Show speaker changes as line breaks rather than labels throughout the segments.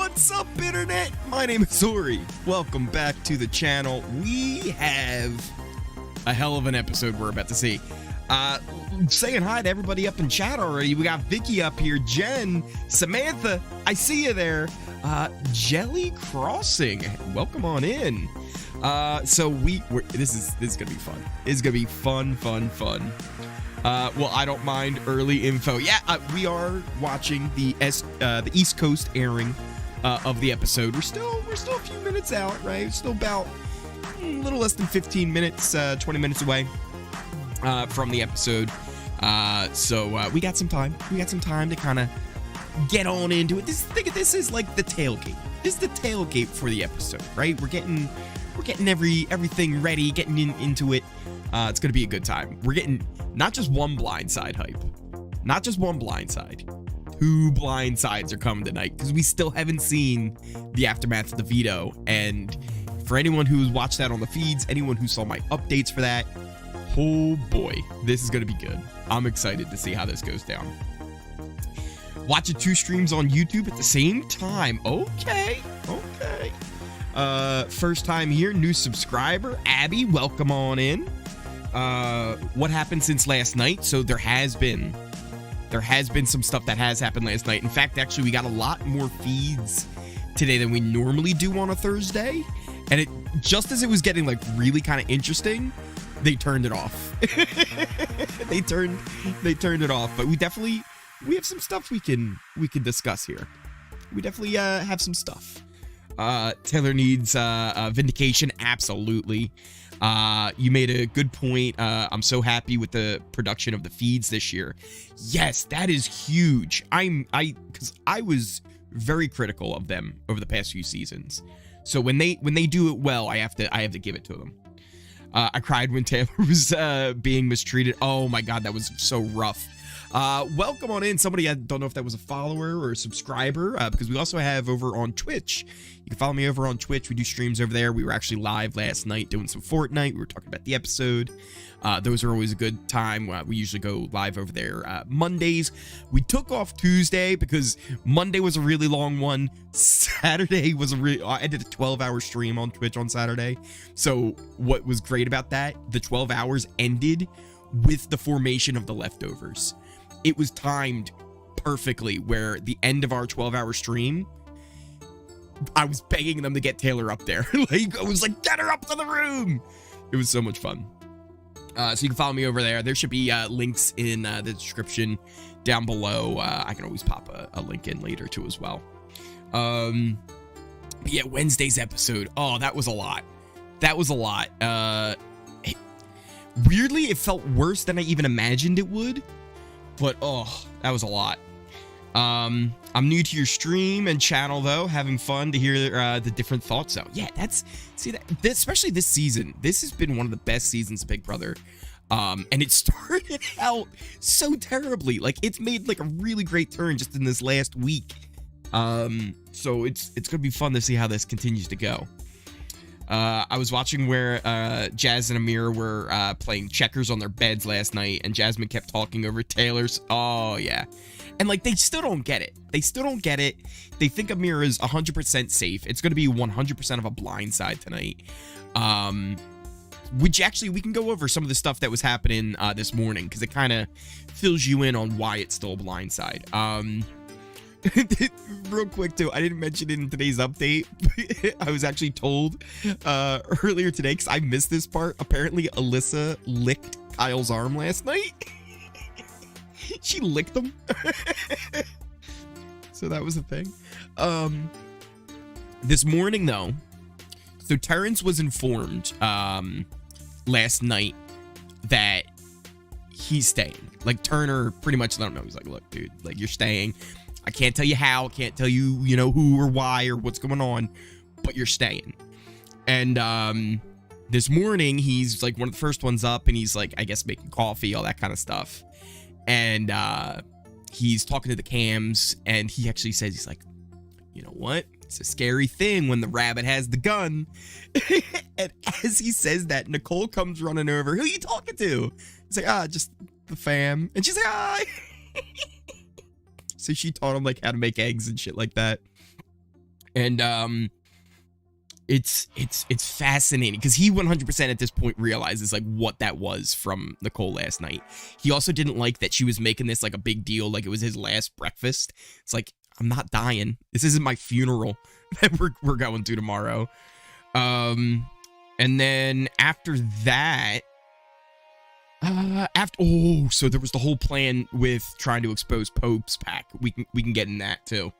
What's up, internet? My name is Ori. Welcome back to the channel. We have a hell of an episode we're about to see. Saying hi to everybody up in chat already. We got Vicky up here, Jen, Samantha, I see you there. Jelly Crossing, welcome on in. So this is gonna be fun. It's gonna be fun. Well, I don't mind early info. Yeah, we are watching the East Coast airing of the episode. We're still a few minutes out, right? Still about a little less than 15 minutes, 20 minutes away from the episode. So we got some time. We got some time to kind of get on into it. Think of this as like the tailgate. This is the tailgate for the episode, right? We're getting everything ready, getting into it. It's gonna be a good time. We're getting not just one Blindside hype, not just one Blindside. 2 Blindsides are coming tonight because we still haven't seen the aftermath of the veto. And for anyone who's watched that on the feeds, anyone who saw my updates for that, oh boy, this is gonna be good. I'm excited to see how this goes down. Watching 2 streams on YouTube at the same time. Okay. First time here, new subscriber, Abby, welcome on in. What happened since last night? So there has been some stuff that has happened last night. In fact, actually, we got a lot more feeds today than we normally do on a Thursday. And it just as it was getting like really kind of interesting, they turned it off. they turned it off. But we have some stuff we can discuss here. We definitely have some stuff. Taylor needs vindication. Absolutely. You made a good point. I'm so happy with the production of the feeds this year. Yes, that is huge. Because I was very critical of them over the past few seasons. So when they do it well, I have to give it to them. I cried when Taylor was being mistreated. Oh my God, that was so rough. Welcome on in. Somebody, I don't know if that was a follower or a subscriber, because we also have over on Twitch. You can follow me over on Twitch. We do streams over there. We were actually live last night doing some Fortnite. We were talking about the episode. Those are always a good time. We usually go live over there Mondays. We took off Tuesday because Monday was a really long one. Saturday was I did a 12-hour stream on Twitch on Saturday. So what was great about that, the 12 hours ended with the formation of the leftovers. It was timed perfectly where the end of our 12-hour stream, I was begging them to get Taylor up there. Like, I was like, get her up to the room. It was so much fun. So you can follow me over there. There should be links in the description down below. I can always pop a link in later too as well. But yeah, Wednesday's episode. Oh, that was a lot. Weirdly, it felt worse than I even imagined it would. But, oh, that was a lot. I'm new to your stream and channel, though. Having fun to hear the different thoughts, though. Yeah, especially this season. This has been one of the best seasons of Big Brother. And it started out so terribly. Like, it's made, like, a really great turn just in this last week. So it's going to be fun to see how this continues to go. I was watching where Jazz and Amir were playing checkers on their beds last night, and Jasmine kept talking over Taylor's. Oh, yeah. And, like, they still don't get it. They think Amir is 100% safe. It's going to be 100% of a Blindside tonight. Which, actually, we can go over some of the stuff that was happening this morning, because it kind of fills you in on why it's still a Blindside. Real quick too, I didn't mention it in today's update. I was actually told earlier today, because I missed this part. Apparently Alyssa licked Kyle's arm last night. She licked him. So that was a thing. This morning though, so Terrence was informed last night that he's staying. Like, Turner pretty much let him know. He's like, look dude, like, you're staying. I can't tell you how, can't tell you, who or why or what's going on, but you're staying. And this morning, he's like one of the first ones up, and he's like, I guess, making coffee, all that kind of stuff. And he's talking to the cams, and he actually says, he's like, you know what? It's a scary thing when the rabbit has the gun. And as he says that, Nicole comes running over. Who are you talking to? He's like, just the fam. And she's like, ah. So she taught him like how to make eggs and shit like that. And it's fascinating because he 100% at this point realizes like what that was from Nicole last night. He also didn't like that she was making this like a big deal, like it was his last breakfast. It's like, I'm not dying. This isn't my funeral that we're going to tomorrow. And then after that, so there was the whole plan with trying to expose Pope's pack. We can get in that too.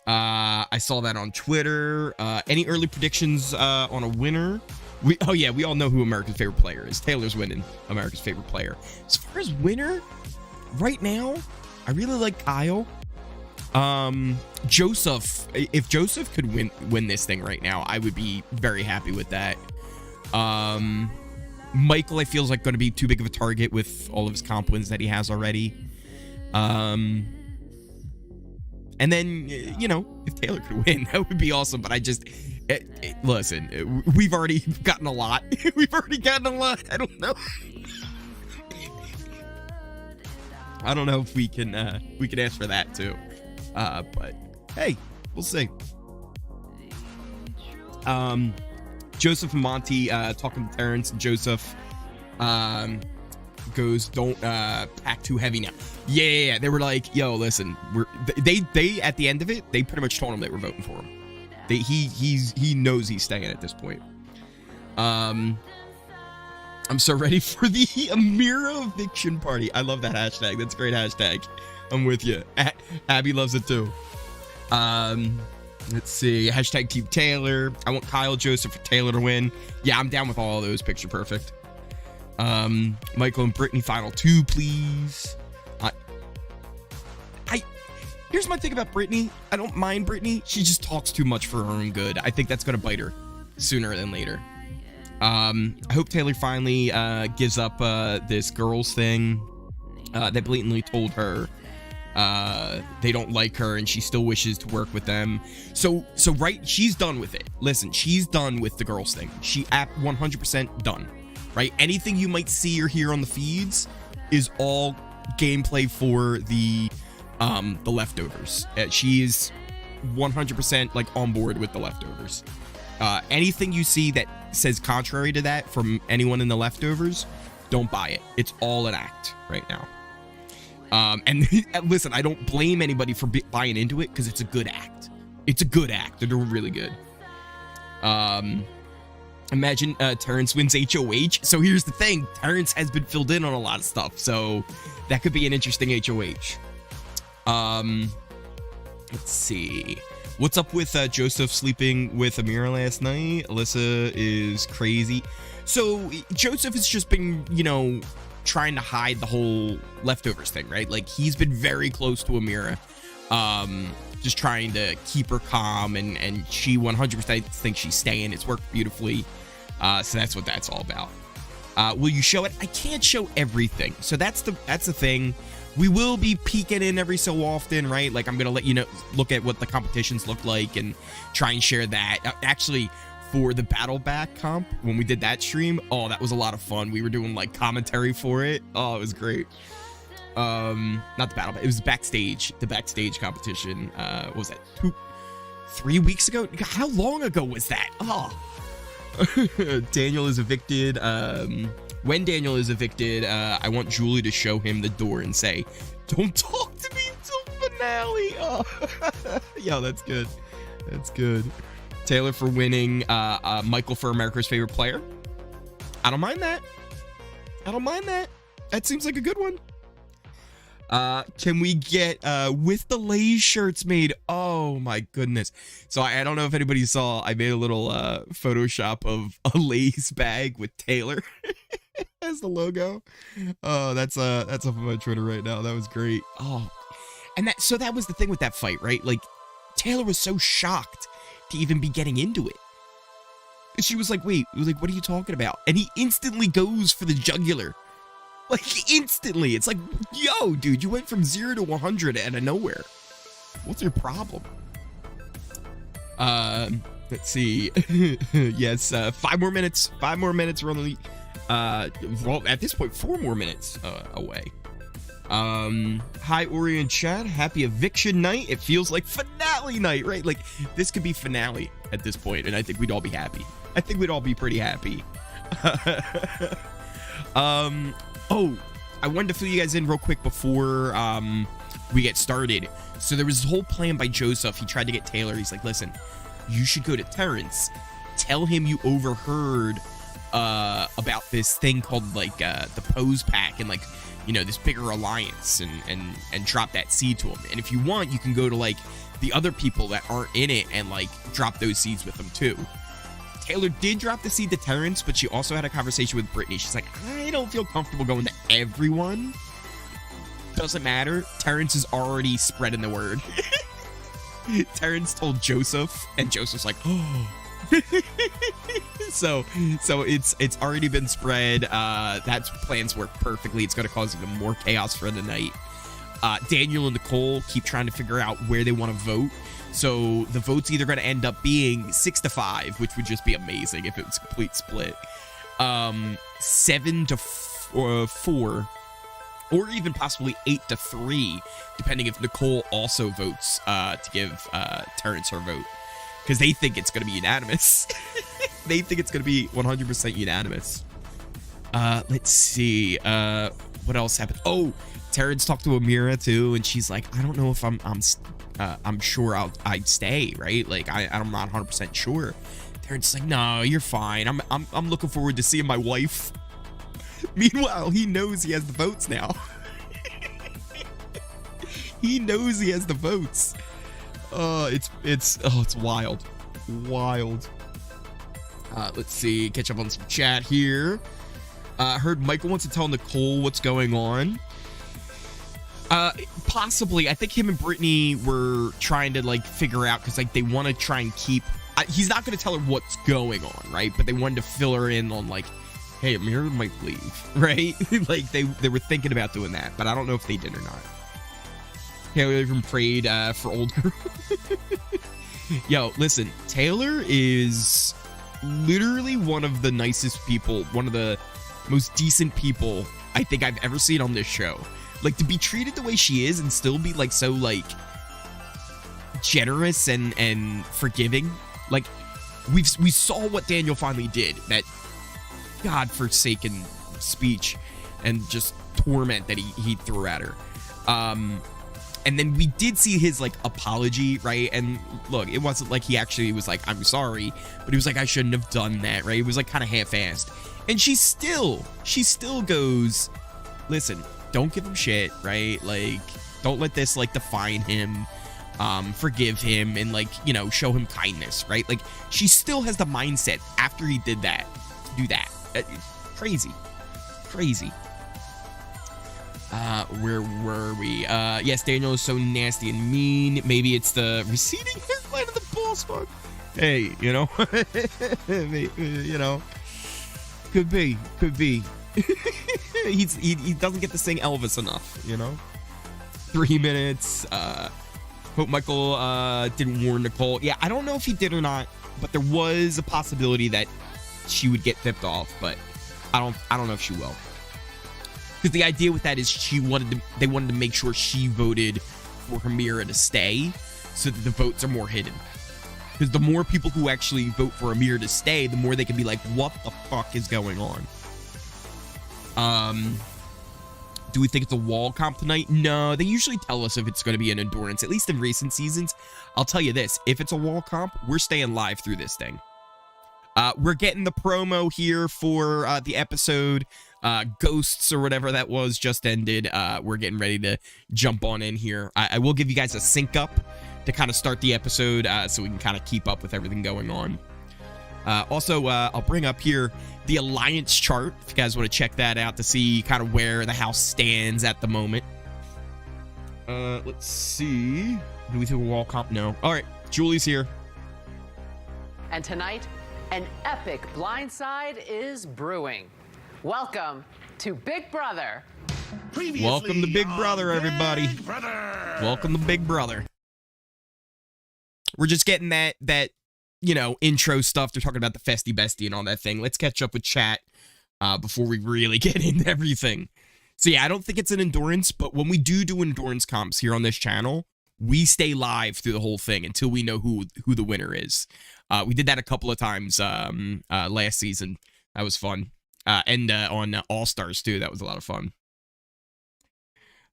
I saw that on Twitter. Any early predictions on a winner? We all know who America's favorite player is. Taylor's winning America's favorite player. As far as winner, right now, I really like Kyle. Joseph, if Joseph could win this thing right now, I would be very happy with that. Michael, I feel is like going to be too big of a target with all of his comp wins that he has already. And then, you know, if Taylor could win, that would be awesome. But I just, listen, we've already gotten a lot. I don't know. I don't know if we can ask for that too. But hey, we'll see. Joseph and Monty talking to Terrence, and Joseph goes, don't pack too heavy now. Yeah. They were like, yo, listen, they at the end of it, they pretty much told him they were voting for him. He knows he's staying at this point. I'm so ready for the Amira eviction party. I love that hashtag. That's a great hashtag. I'm with you. Abby loves it too. Let's see. Hashtag Team Taylor. I want Kyle, Joseph, or Taylor to win. Yeah, I'm down with all of those. Picture perfect. Michael and Brittany final 2, please. Here's my thing about Brittany. I don't mind Brittany. She just talks too much for her own good. I think that's gonna bite her sooner than later. I hope Taylor finally gives up this girls thing that blatantly told her they don't like her and she still wishes to work with them. So right, she's done with it. Listen, she's done with the girls thing. She at 100% done. Right? Anything you might see or hear on the feeds is all gameplay for the leftovers. She is 100% like on board with the leftovers. Anything you see that says contrary to that from anyone in the leftovers, don't buy it. It's all an act right now. And listen, I don't blame anybody for buying into it because it's a good act. It's a good act. They're doing really good. Imagine Terrence wins HOH. So here's the thing. Terrence has been filled in on a lot of stuff. So that could be an interesting HOH. Let's see. What's up with Joseph sleeping with Amira last night? Alyssa is crazy. So Joseph has just been, you know, trying to hide the whole leftovers thing, right? Like he's been very close to Amira. Just trying to keep her calm, and she 100% thinks she's staying. It's worked beautifully. So that's what that's all about. Will you show it? I can't show everything. So that's the thing. We will be peeking in every so often, right? Like I'm gonna let you know, look at what the competitions look like and try and share that. Actually, for the Battle Back comp, when we did that stream, oh, that was a lot of fun. We were doing like commentary for it. Oh, it was great. Not the battle, it was the backstage competition. What was that, 3 weeks ago? How long ago was that? Daniel is evicted. When Daniel is evicted, I want Julie to show him the door and say, don't talk to me until finale. Yo, that's good. Taylor for winning. Michael for America's favorite player. I don't mind that. That seems like a good one. Can we get with the Lay's shirts made? Oh my goodness. So I don't know if anybody saw, I made a little Photoshop of a Lay's bag with Taylor as the logo. Oh, that's up on my Twitter right now. That was great. Oh, and that was the thing with that fight, right? Like Taylor was so shocked to even be getting into it. She was like, wait, like, what are you talking about? And he instantly goes for the jugular. Like, instantly. It's like, yo, dude, you went from 0 to 100 out of nowhere. What's your problem? Let's see. Yes, 5 more minutes. 5 more minutes. We're only, well, at this point, 4 more minutes away. Hi, Ori and Chad. Happy eviction night. It feels like finale night, right? Like, this could be finale at this point, and I think we'd all be happy. I think we'd all be pretty happy. Oh, I wanted to fill you guys in real quick before we get started. So there was this whole plan by Joseph. He tried to get Taylor. He's like, listen, you should go to Terrence. Tell him you overheard about this thing called like the Pose Pack and like, you know, this bigger alliance, and drop that seed to him. And if you want, you can go to like the other people that aren't in it and like drop those seeds with them too. Taylor did drop the seed to Terrence, but she also had a conversation with Brittany. She's like, I don't feel comfortable going to everyone. Doesn't matter. Terrence is already spreading the word. Terrence told Joseph, and Joseph's like, oh. so it's already been spread. That plans work perfectly. It's going to cause even more chaos for the night. Daniel and Nicole keep trying to figure out where they want to vote. So the vote's either going to end up being 6-5, which would just be amazing if it was a complete split. 7-4, or even possibly 8-3, depending if Nicole also votes to give Terrence her vote. Because they think it's going to be unanimous. They think it's going to be 100% unanimous. Let's see. What else happened? Oh, Terrence talked to Amira too, and she's like, I don't know if I'm sure I'd stay, right? Like I'm not 100% sure. Terrence is like, no, you're fine. I'm looking forward to seeing my wife. Meanwhile, he knows he has the votes now. He knows he has the votes. It's wild. Let's see, catch up on some chat here. Heard Michael wants to tell Nicole what's going on. Possibly. I think him and Brittany were trying to like figure out, because like they want to try and keep. He's not going to tell her what's going on, right? But they wanted to fill her in on like, hey, Amira might leave, right? Like they were thinking about doing that, but I don't know if they did or not. Taylor even prayed for old girl. Yo, listen, Taylor is literally one of the nicest people, one of the most decent people I think I've ever seen on this show. Like, to be treated the way she is and still be like so like generous and forgiving. Like, we saw what Daniel finally did, that godforsaken speech and just torment that he threw at her. And then we did see his like apology, right? And look, it wasn't like he actually was like, I'm sorry, but he was like, I shouldn't have done that, right? It was like kind of half-assed. And she still goes, listen, don't give him shit, right? Like, don't let this like define him. Forgive him and like, you know, show him kindness, right? Like, she still has the mindset after he did that to do that. Crazy. Where were we? Yes, Daniel is so nasty and mean. Maybe it's the receding hairline of the ball spot. Hey, you know, you know, could be. He doesn't get to sing Elvis enough, you know. 3 minutes. Hope Michael didn't warn Nicole. Yeah, I don't know if he did or not, but there was a possibility that she would get tipped off, but I don't know if she will. Because the idea with that is they wanted to make sure she voted for Amira to stay, so that the votes are more hidden. Because the more people who actually vote for Amira to stay, the more they can be like, what the fuck is going on? Do we think it's a wall comp tonight? No, they usually tell us if it's going to be an endurance, at least in recent seasons. I'll tell you this, if it's a wall comp, we're staying live through this thing. We're getting the promo here for the episode. Ghosts or whatever that was just ended. We're getting ready to jump on in here. I will give you guys a sync up to kind of start the episode so we can kind of keep up with everything going on. Also, I'll bring up here the Alliance chart if you guys want to check that out to see kind of where the house stands at the moment. Let's see. Do we do a wall comp? No. All right, Julie's here.
And tonight, an epic Blindside is brewing. Welcome to Big Brother.
Welcome to Big Brother, everybody. Welcome to Big Brother. We're just getting that you know, intro stuff. They're talking about the Festy Bestie and all that thing. Let's catch up with chat before we really get into everything. So yeah, I don't think it's an endurance, but when we do endurance comps here on this channel, we stay live through the whole thing until we know who the winner is. We did that a couple of times last season. That was fun. And on All Stars too. That was a lot of fun.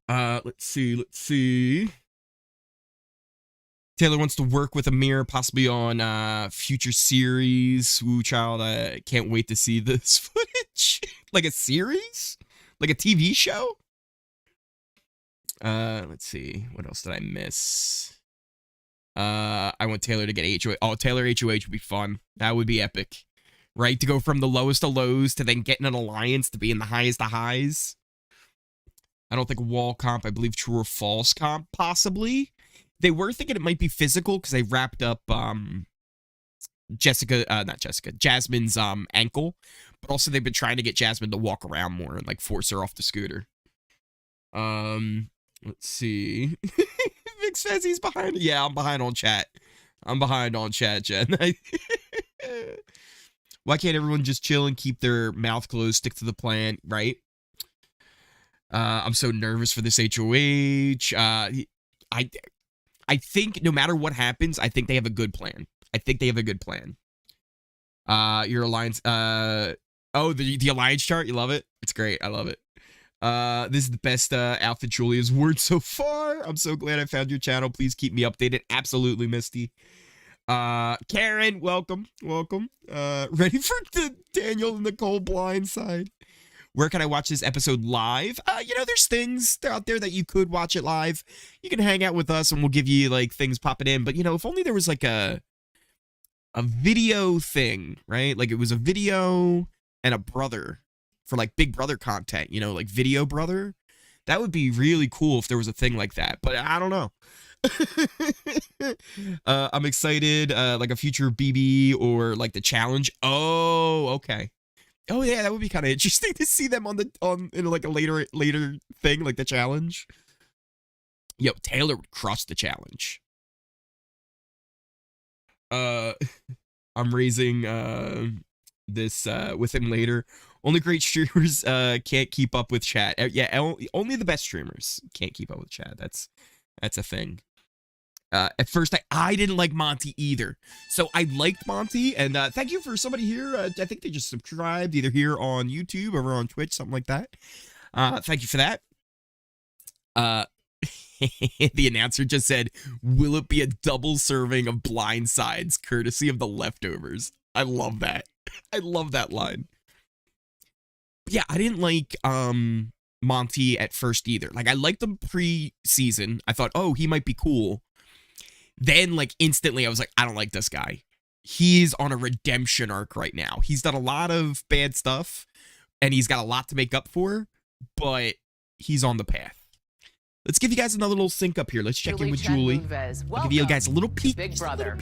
Let's see. Taylor wants to work with Amir, possibly on future series. Woo, child, I can't wait to see this footage. Like a series? Like a TV show? Let's see. What else did I miss? I want Taylor to get HOH. Oh, Taylor HOH would be fun. That would be epic. Right? To go from the lowest of lows to then getting an alliance to be in the highest of highs. I don't think wall comp. I believe true or false comp, possibly. They were thinking it might be physical because they wrapped up Jasmine's ankle. But also they've been trying to get Jasmine to walk around more and like force her off the scooter. Let's see. Vic says he's behind. Yeah, I'm behind on chat. I'm behind on chat, Jen. Why can't everyone just chill and keep their mouth closed, stick to the plan, right? I'm so nervous for this HOH. I think no matter what happens, I think they have a good plan. Your alliance, the alliance chart, you love it? It's great. I love it. This is the best outfit Julie has worn so far. I'm so glad I found your channel. Please keep me updated. Absolutely, Misty. Karen, welcome. Ready for the Daniel and Nicole Blindside. Where can I watch this episode live? There's things out there that you could watch it live. You can hang out with us and we'll give you like things popping in. But if only there was like a video thing, right? Like it was a video and a brother for like Big Brother content, like Video Brother. That would be really cool if there was a thing like that. But I don't know. I'm excited. Like a future BB or like the challenge. Oh, okay. Oh yeah, that would be kind of interesting to see them in like a later thing, like the challenge. Yo, Taylor would crush the challenge. I'm raising this with him later. Only great streamers can't keep up with chat. Yeah, only the best streamers can't keep up with chat. That's a thing. At first, I didn't like Monty either. So I liked Monty, and thank you for somebody here. I think they just subscribed, either here on YouTube or on Twitch, something like that. Thank you for that. The announcer just said, will it be a double serving of Blindsides, courtesy of the leftovers? I love that. I love that line. But yeah, I didn't like Monty at first either. Like, I liked him pre-season. I thought, oh, he might be cool. Then, like, instantly, I was like, I don't like this guy. He's on a redemption arc right now. He's done a lot of bad stuff, and he's got a lot to make up for, but he's on the path. Let's give you guys another little sync up here. Let's check in with
Chen
Julie.
Moonves.
I'll give you guys a little peek.
Big Brother.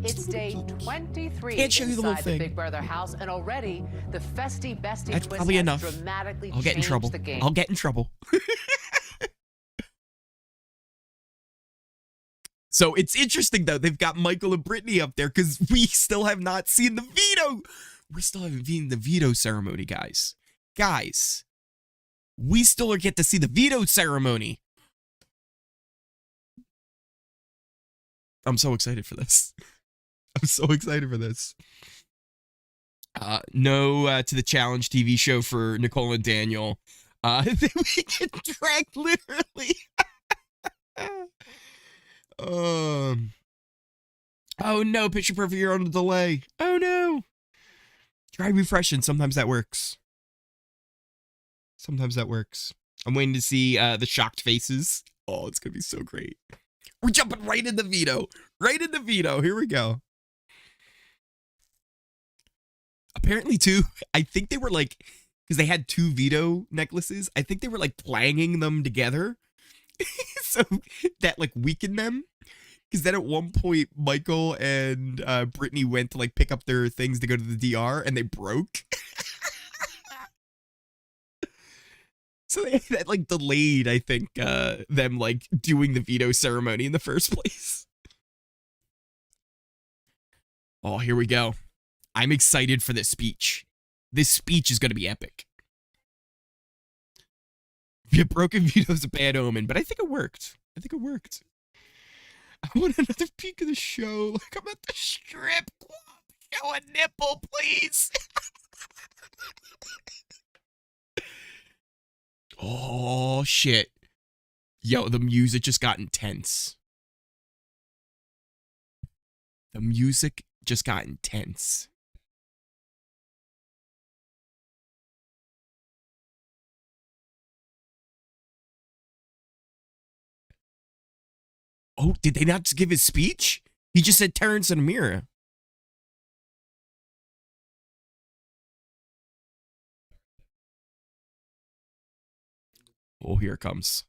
It's day 23
Can't show you the whole
inside
thing.
the Big Brother house, and already the festy bestie
That's
twist
probably
has
enough.
dramatically
I'll get in
changed
trouble.
the game.
I'll get in trouble. So it's interesting, though. They've got Michael and Brittany up there because we still have not seen the veto. We still haven't seen the veto ceremony, guys. Guys, we still get to see the veto ceremony. I'm so excited for this. I'm so excited for this. No to the challenge TV show for Nicole and Daniel. We get dragged literally. Oh no, picture perfect, you're on the delay. Oh no. Try refreshing. Sometimes that works. I'm waiting to see the shocked faces. Oh, it's gonna be so great. We're jumping right in the veto. Here we go. Apparently, too, I think they were like, because they had two veto necklaces, I think they were like clanging them together. So that like weakened them. Because then at one point, Michael and Brittany went to like pick up their things to go to the DR and they broke. So that like delayed, I think, them like doing the veto ceremony in the first place. Oh, here we go. I'm excited for this speech. This speech is going to be epic. Yeah, broken veto's a bad omen, but I think it worked. I think it worked. I want another peek of the show. Like I'm at the strip club. Show a nipple, please. Oh, shit. Yo, the music just got intense. The music just got intense. Oh, did they not give his speech? He just said Terrence and Amira. Oh, here it comes.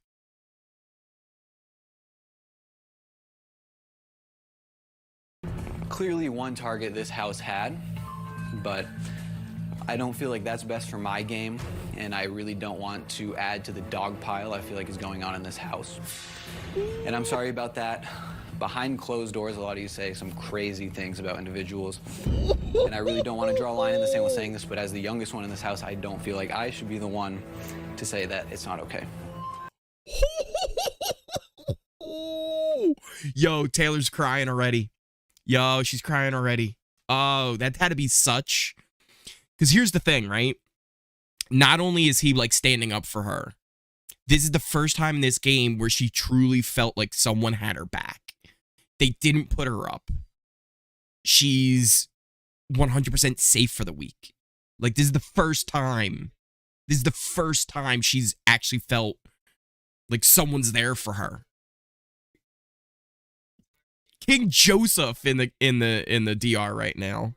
Clearly one target this house had, but I don't feel like that's best for my game, and I really don't want to add to the dog pile I feel like is going on in this house. And I'm sorry about that. Behind closed doors, a lot of you say some crazy things about individuals, and I really don't want to draw a line in the sand with saying this, but as the youngest one in this house, I don't feel like I should be the one to say that it's not okay.
Yo, Taylor's crying already. Yo, she's crying already. Oh, that had to be such. Because here's the thing, right? Not only is he like standing up for her, this is the first time in this game where she truly felt like someone had her back. They didn't put her up. She's 100% safe for the week. Like, this is the first time. This is the first time she's actually felt like someone's there for her. King Joseph in the DR right now.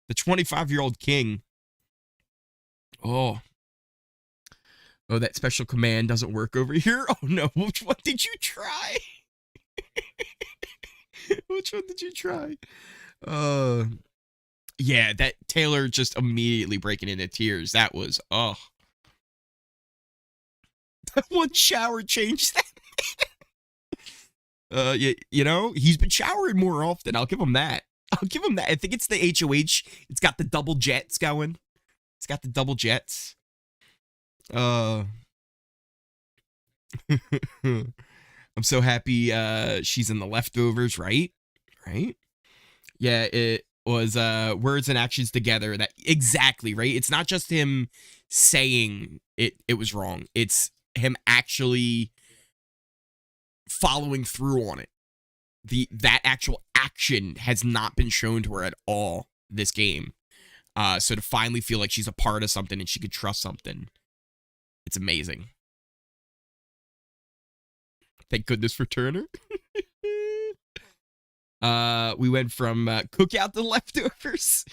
The 25-year-old king. Oh, that special command doesn't work over here. Oh no, which one did you try? Which one did you try? Yeah, that Taylor just immediately breaking into tears. That was that one shower changed that. You know, he's been showering more often. I'll give him that. I'll give him that. I think it's the HOH. It's got the double jets going. It's got the double jets. I'm so happy she's in the leftovers, right? Right? Yeah, it was words and actions together. That exactly, right? It's not just him saying it was wrong. It's him actually following through on it. That actual action has not been shown to her at all this game. So to finally feel like she's a part of something and she could trust something, it's amazing. Thank goodness for Turner. We went from cookout to leftovers.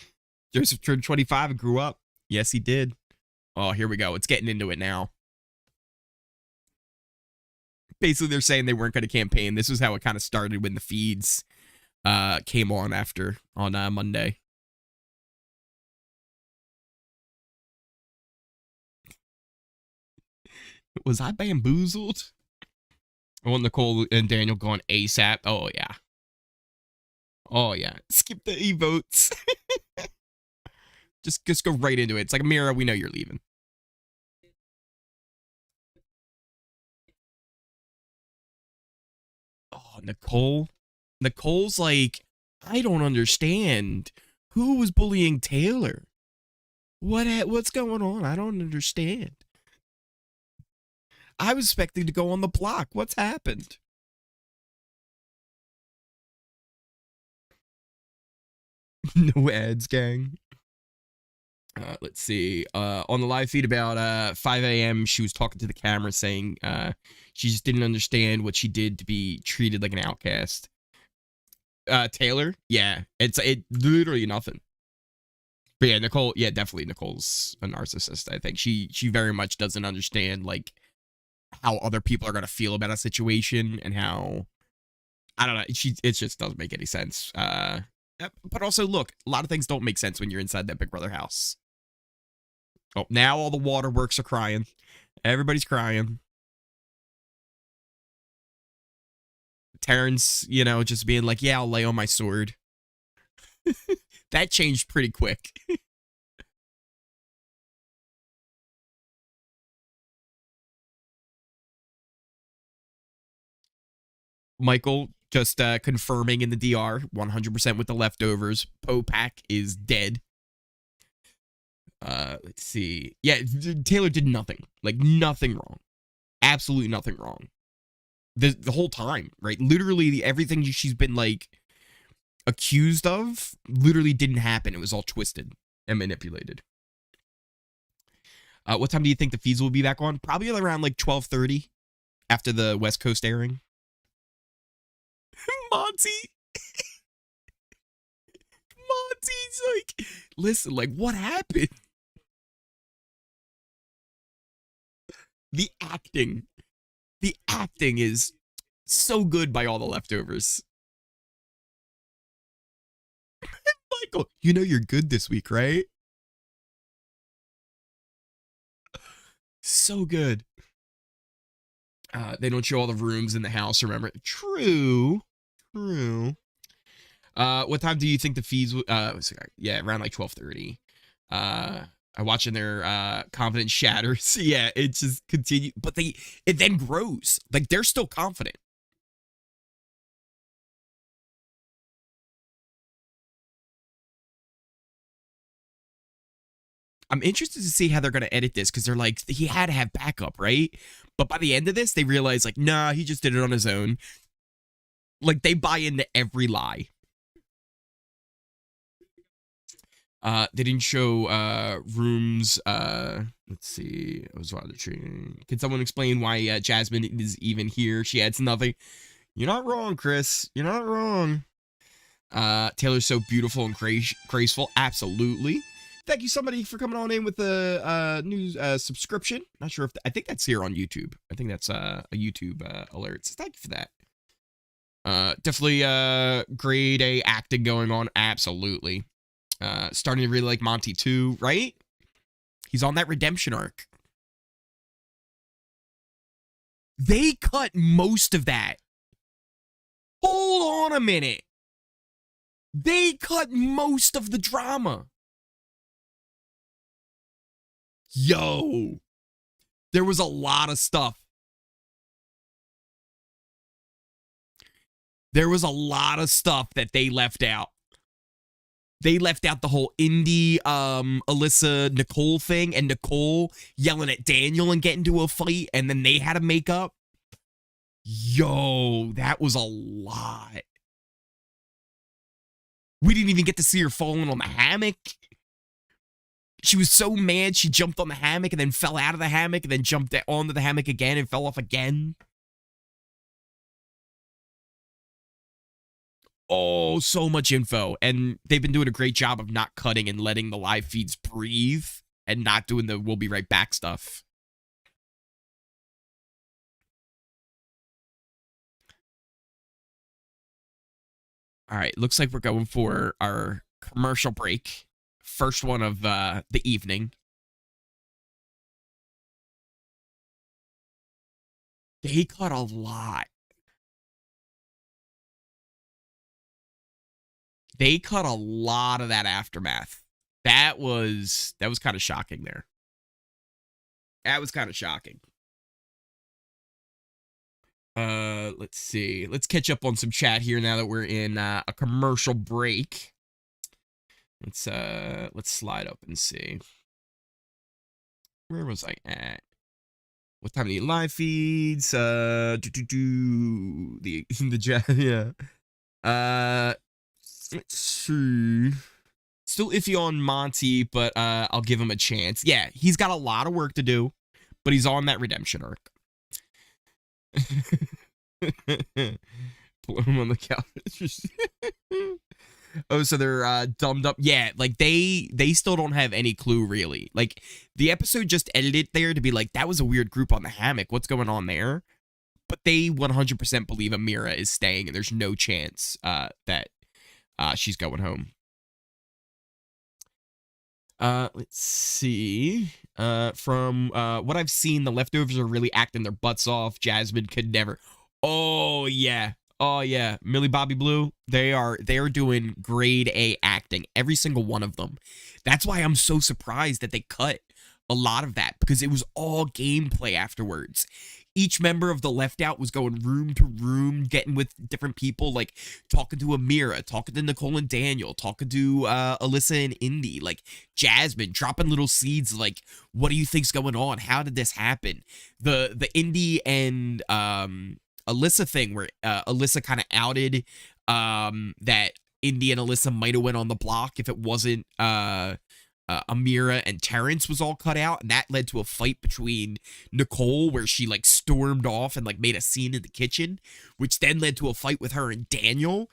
Joseph turned 25 and grew up. Yes, he did. Oh, here we go. It's getting into it now. Basically, they're saying they weren't going to campaign. This was how it kind of started when the feeds came on on Monday. Was I bamboozled? I want Nicole and Daniel going ASAP. Oh, yeah. Oh, yeah. Skip the e-votes. just go right into it. It's like, Amira, we know you're leaving. Oh, Nicole's like, I don't understand. Who was bullying Taylor? What's going on? I don't understand. I was expecting to go on the block. What's happened? No ads, gang. Let's see. On the live feed about 5 a.m., she was talking to the camera saying she just didn't understand what she did to be treated like an outcast. Taylor? Yeah. It's literally nothing. But yeah, Nicole, yeah, definitely Nicole's a narcissist. I think she very much doesn't understand like how other people are gonna feel about a situation and how, I don't know, it just doesn't make any sense. But also, look, a lot of things don't make sense when you're inside that Big Brother house. Oh, now all the waterworks are crying. Everybody's crying. Terrence, you know, just being like, yeah, I'll lay on my sword. That changed pretty quick. Michael just confirming in the DR 100% with the leftovers. Popak is dead. Let's see. Yeah, Taylor did nothing. Like, nothing wrong. Absolutely nothing wrong. The whole time, right? Literally everything she's been, like, accused of literally didn't happen. It was all twisted and manipulated. What time do you think the feeds will be back on? Probably around, like, 12:30 after the West Coast airing. Monty's like, listen, like, what happened? The acting is so good by all the leftovers. Michael, you know you're good this week, right? So good. They don't show all the rooms in the house, remember? True. What time do you think the feeds yeah, around like 12:30. I'm watching their confidence shatters. Yeah, it just continues, but it then grows. Like, they're still confident. I'm interested to see how they're going to edit this, because they're like, he had to have backup, right? But by the end of this, they realize, like, nah, he just did it on his own. Like, they buy into every lie. They didn't show rooms. Let's see. I was watching. Can someone explain why Jasmine is even here? She adds nothing. You're not wrong, Chris. You're not wrong. Taylor's so beautiful and graceful. Absolutely. Thank you, somebody, for coming on in with the new subscription. Not sure if I think that's here on YouTube. I think that's a YouTube alert. So thank you for that. Definitely grade A acting going on. Absolutely. Starting to really like Monty too, right? He's on that redemption arc. They cut most of that. Hold on a minute. They cut most of the drama. Yo, there was a lot of stuff. There was a lot of stuff that they left out. They left out the whole Indy, Alyssa, Nicole thing, and Nicole yelling at Daniel and getting into a fight, and then they had to make up. Yo, that was a lot. We didn't even get to see her falling on the hammock. She was so mad, she jumped on the hammock and then fell out of the hammock and then jumped onto the hammock again and fell off again. Oh, so much info. And they've been doing a great job of not cutting and letting the live feeds breathe and not doing the we'll be right back stuff. All right, looks like we're going for our commercial break. First one of the evening. They cut a lot. They cut a lot of that aftermath. That was kind of shocking there. That was kind of shocking. Let's see. Let's catch up on some chat here now that we're in a commercial break. Let's slide up and see. Where was I at? What time are the live feeds? The yeah. Let's see. Still iffy on Monty, but I'll give him a chance. Yeah, he's got a lot of work to do, but he's on that redemption arc. Put him on the couch. Oh, so they're dumbed up. Yeah, like they still don't have any clue, really. Like, the episode just edited there to be like, that was a weird group on the hammock. What's going on there? But they 100% believe Amira is staying, and there's no chance that she's going home. Let's see. From what I've seen, the leftovers are really acting their butts off. Jasmine could never. Oh yeah. Oh yeah. Millie Bobby Blue, they are doing grade A acting, every single one of them. That's why I'm so surprised that they cut a lot of that, because it was all gameplay afterwards. each member of the Left Out was going room to room, getting with different people, like talking to Amira, talking to Nicole and Daniel, talking to Alyssa and Indy, like Jasmine, dropping little seeds like, what do you think's going on? How did this happen? The Indy and Alyssa thing where Alyssa kind of outed that Indy and Alyssa might have went on the block if it wasn't Amira and Terrence was all cut out, and that led to a fight between Nicole where she like stormed off and like made a scene in the kitchen, which then led to a fight with her and Daniel.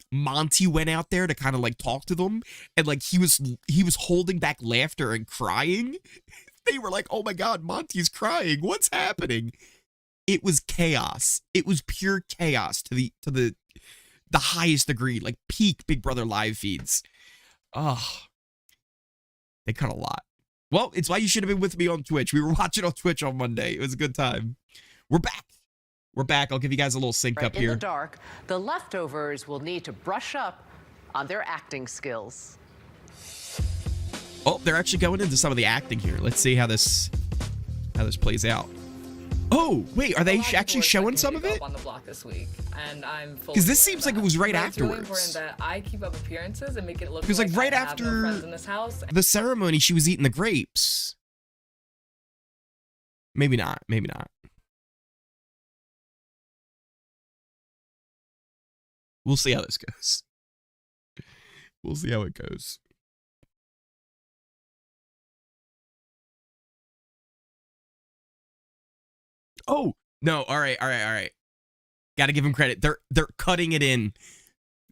Monty went out there to kind of like talk to them, and like he was holding back laughter and crying. They were like, "Oh my God, Monty's crying. What's happening?" It was chaos. It was pure chaos to the highest degree, like peak Big Brother live feeds. Oh, they cut a lot. Well, it's why you should have been with me on Twitch. We were watching on Twitch on Monday. It was a good time. We're back. We're back. I'll give you guys a little sync up here.
In the dark, the leftovers will need to brush up on their acting skills.
Oh, they're actually going into some of the acting here. Let's see how this plays out. Oh, wait, are they actually showing some of it?
On the block this week, and I'm fully
because this seems like it was right afterwards.
It's really important that I keep up appearances and make it look
because like right after
friends in this house.
The ceremony, she was eating the grapes. Maybe not. Maybe not. We'll see how this goes. We'll see how it goes. Oh, no. All right. Got to give them credit. They're cutting it in.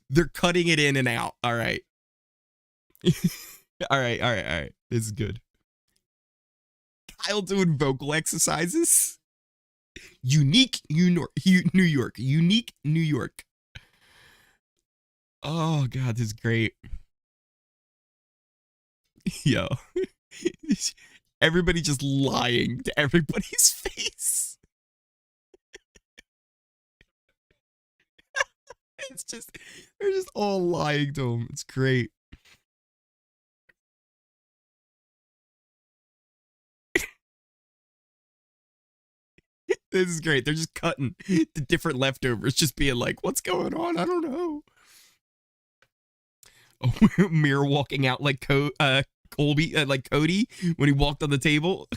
They're cutting it in and out. All right. All right. This is good. Kyle doing vocal exercises. Unique New York. Unique New York. Oh, God, this is great. Yo. Everybody just lying to everybody's face. It's just, they're just all lying to him. It's great. This is great. They're just cutting the different leftovers, just being like, what's going on? I don't know. Oh, Mirror walking out like Colby, like Cody when he walked on the table.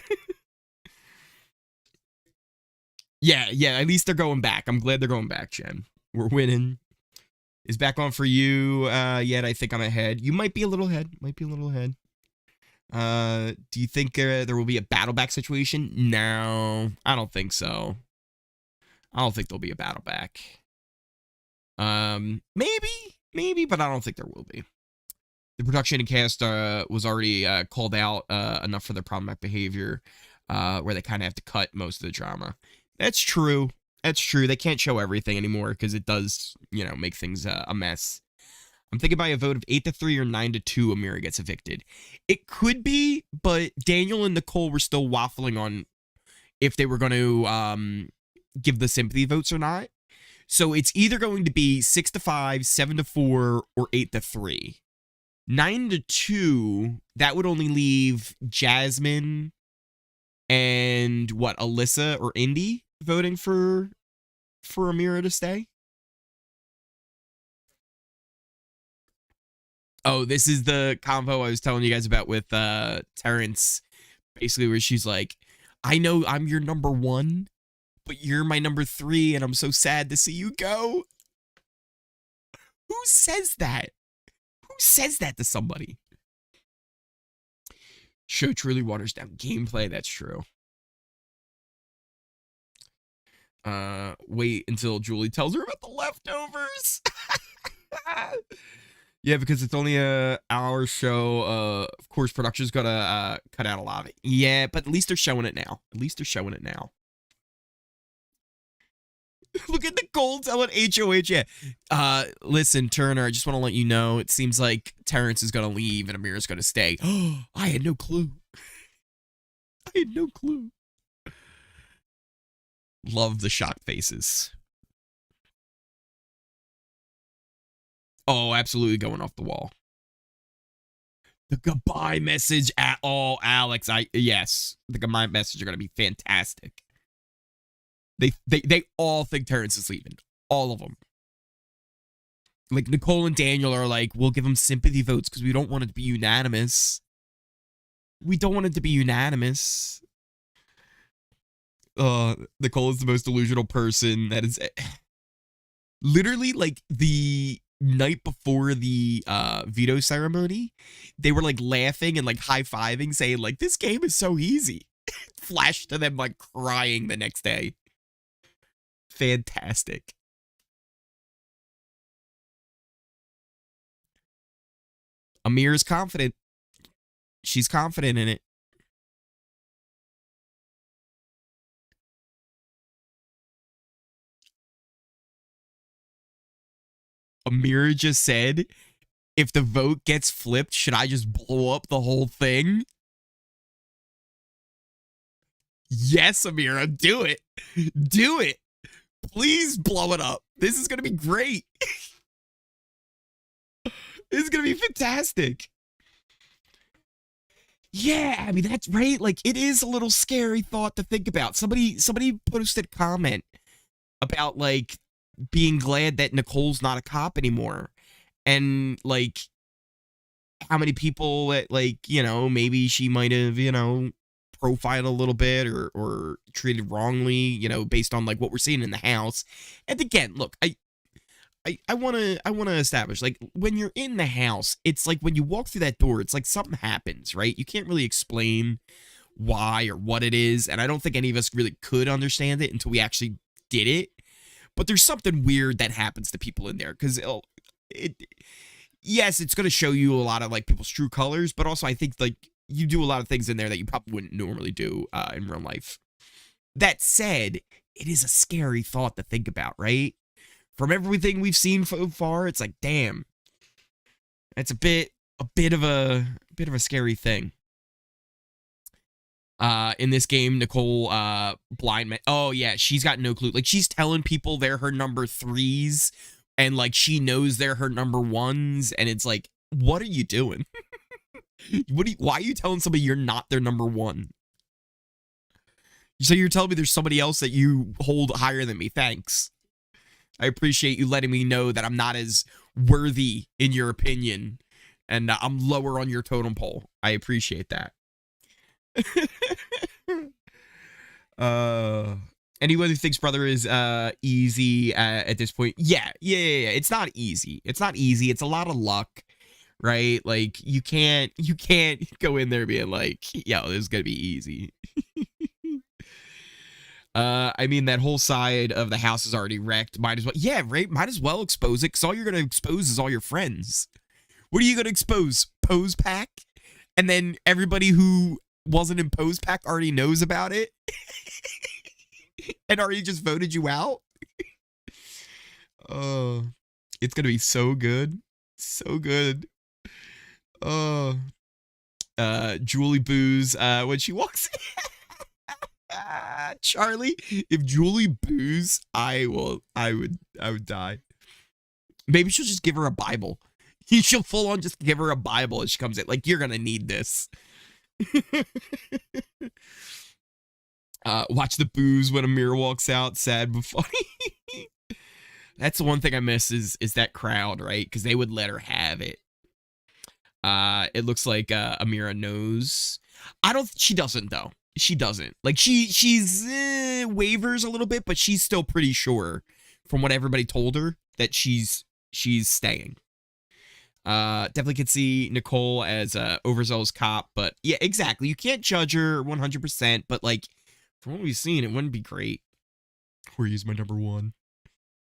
Yeah, at least they're going back. I'm glad they're going back, Jen. We're winning. Is back on for you yet? I think I'm ahead. You might be a little ahead. Do you think there will be a battle back situation? No, I don't think so. I don't think there'll be a battle back. Maybe, but I don't think there will be. The production and cast was already called out enough for their problematic behavior, where they kind of have to cut most of the drama. That's true. They can't show everything anymore because it does, make things a mess. I'm thinking by a vote of 8-3 or 9-2, Amira gets evicted. It could be, but Daniel and Nicole were still waffling on if they were going to give the sympathy votes or not. So it's either going to be 6-5, 7-4, or 8-3. 9-2, that would only leave Jasmine and Alyssa or Indy voting for Amira to stay. Oh, this is the convo I was telling you guys about with Terrence, basically where she's like, I know I'm your number one, but you're my number 3, and I'm so sad to see you go. Who says that? Who says that to somebody? Show truly waters down gameplay, that's true. Wait until Julie tells her about the leftovers. Yeah, because it's only a hour show. Of course, production's gonna cut out a lot of it. Yeah, but at least they're showing it now. Look at the gold telling HOH. Yeah. Listen, Turner, I just want to let you know, it seems like Terrence is gonna leave and Amira's gonna stay. I had no clue. Love the shock faces. Oh, absolutely going off the wall. The goodbye message at all, Alex. Yes, the goodbye message are going to be fantastic. They all think Terrence is leaving. All of them. Like, Nicole and Daniel are like, we'll give him sympathy votes because we don't want it to be unanimous. We don't want it to be unanimous. Nicole is the most delusional person that is... Literally, like, the night before the veto ceremony, they were, like, laughing and, like, high-fiving, saying, like, this game is so easy. Flash to them, like, crying the next day. Fantastic. Amir is confident. She's confident in it. Amir just said, if the vote gets flipped, should I just blow up the whole thing? Yes, Amira, do it. Do it. Please blow it up. This is going to be great. This is going to be fantastic. Yeah, I mean, that's right. Like, it is a little scary thought to think about. Somebody posted a comment about, like, being glad that Nicole's not a cop anymore. And, like, how many people that, like, you know, maybe she might have, you know, profiled a little bit or treated wrongly, you know, based on, like, what we're seeing in the house. And again, look, I want to establish, like, when you're in the house, it's like when you walk through that door, it's like something happens, right? You can't really explain why or what it is, and I don't think any of us really could understand it until we actually did it. But there's something weird that happens to people in there, because yes, it's going to show you a lot of, like, people's true colors, but also I think, like, you do a lot of things in there that you probably wouldn't normally do in real life. That said, it is a scary thought to think about, right? From everything we've seen so far, it's like, damn, that's a bit of a scary thing. In this game, Nicole, oh yeah, she's got no clue. Like, she's telling people they're her number 3s, and, like, she knows they're her number 1s, and it's like, what are you doing? Why are you telling somebody you're not their number 1? So you're telling me there's somebody else that you hold higher than me? Thanks. I appreciate you letting me know that I'm not as worthy in your opinion, and I'm lower on your totem pole. I appreciate that. Anyone who thinks Brother is easy at this point, yeah. It's not easy. It's not easy. It's a lot of luck, right? Like, you can't go in there being like, yo, this is gonna be easy. I mean, that whole side of the house is already wrecked. Might as well, yeah, right? Might as well expose it, because all you're going to expose is all your friends. What are you going to expose? Pose Pack? And then everybody who wasn't in Pose Pack already knows about it? And already just voted you out? Oh, it's going to be so good. So good. Oh. Julie boos when she walks in. Charlie, if Julie boos, I would die. Maybe she'll just give her a Bible. She'll full on just give her a Bible as she comes in. Like, you're gonna need this. Watch the boos when Amir walks out. Sad but funny. That's the one thing I miss is that crowd, right? Because they would let her have it. It looks like Amira knows. She doesn't though. She doesn't. Like, she's wavers a little bit, but she's still pretty sure from what everybody told her that she's staying. Definitely could see Nicole as a overzealous cop, but yeah, exactly. You can't judge her 100%, but, like, from what we've seen, it wouldn't be great. Corey's my number 1.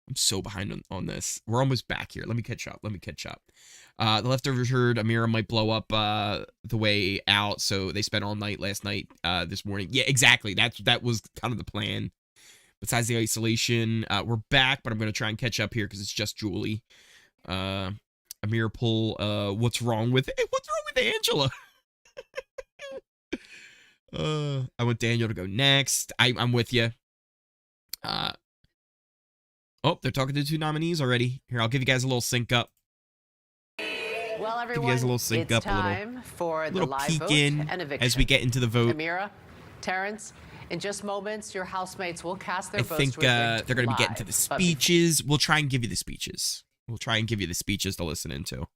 I'm so behind on this. We're almost back here. Let me catch up. The leftovers heard Amira might blow up the way out, so they spent all night last night, this morning. Yeah, exactly. That was kind of the plan. Besides the isolation, we're back, but I'm going to try and catch up here because it's just Julie. Amira pull, what's wrong with Angela? I want Daniel to go next. I'm with you. Oh, they're talking to 2 nominees already. Here, I'll give you guys a little sync up.
Well, everyone,
give you guys a little sync
it's
up,
time for the
little
live
peek
vote
in
and eviction.
as we get into the vote.
Amira, Terrence, In just moments, your housemates will cast their
I
votes
think
to evict
they're going to be getting
live.
to the
But
speeches. We'll try and give you the speeches. We'll try and give you the speeches to listen into.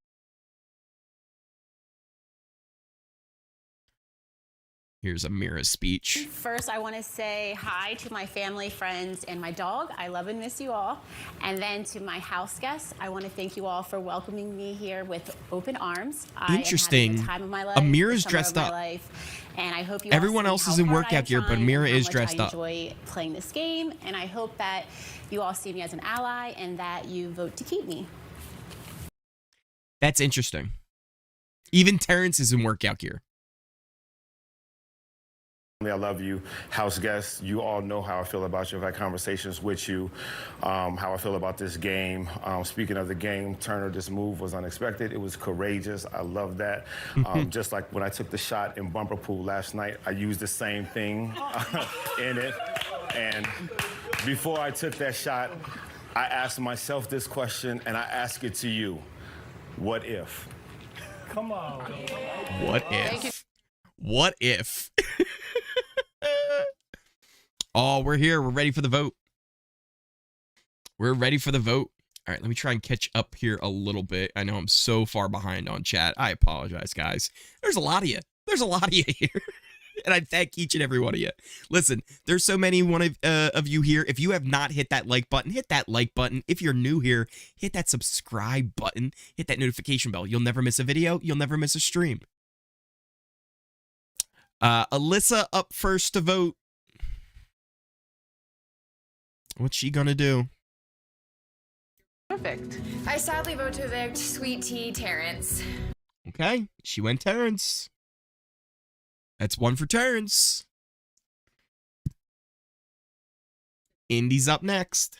Here's Amira's speech.
First, I want to say hi to my family, friends, and my dog. I love and miss you all. And then to my house guests, I want to thank you all for welcoming me here with open arms.
Interesting.
I am having the time of my life,
Amira's
the summer
dressed
of my
up.
life. And I hope you
Everyone
all
else
see
is
how
in
hard I
workout gear, but
trying
Amira
and how
is
much
dressed
I
up.
enjoy playing this game, and I hope that you all see me as an ally and that you vote to keep me.
That's interesting. Even Terrence is in workout gear.
I love you, house guests. You all know how I feel about you. I've had conversations with you, how I feel about this game. Speaking of the game, Turner, this move was unexpected. It was courageous. I love that. Just like when I took the shot in bumper pool last night, I used the same thing in it. And before I took that shot, I asked myself this question, and I ask it to you. What if?
Come on.
What if? What if? Oh, we're here. We're ready for the vote. We're ready for the vote. All right, let me try and catch up here a little bit. I know I'm so far behind on chat. I apologize, guys. There's a lot of you. There's a lot of you here. And I thank each and every one of you. Listen, there's so many of you here. If you have not hit that like button, hit that like button. If you're new here, hit that subscribe button. Hit that notification bell. You'll never miss a video. You'll never miss a stream. Alyssa up first to vote. What's she gonna do?
perfect.
I sadly vote to evict Sweet Tea Terrence.
Okay, she went Terrence. That's one for Terrence. Indy's up next.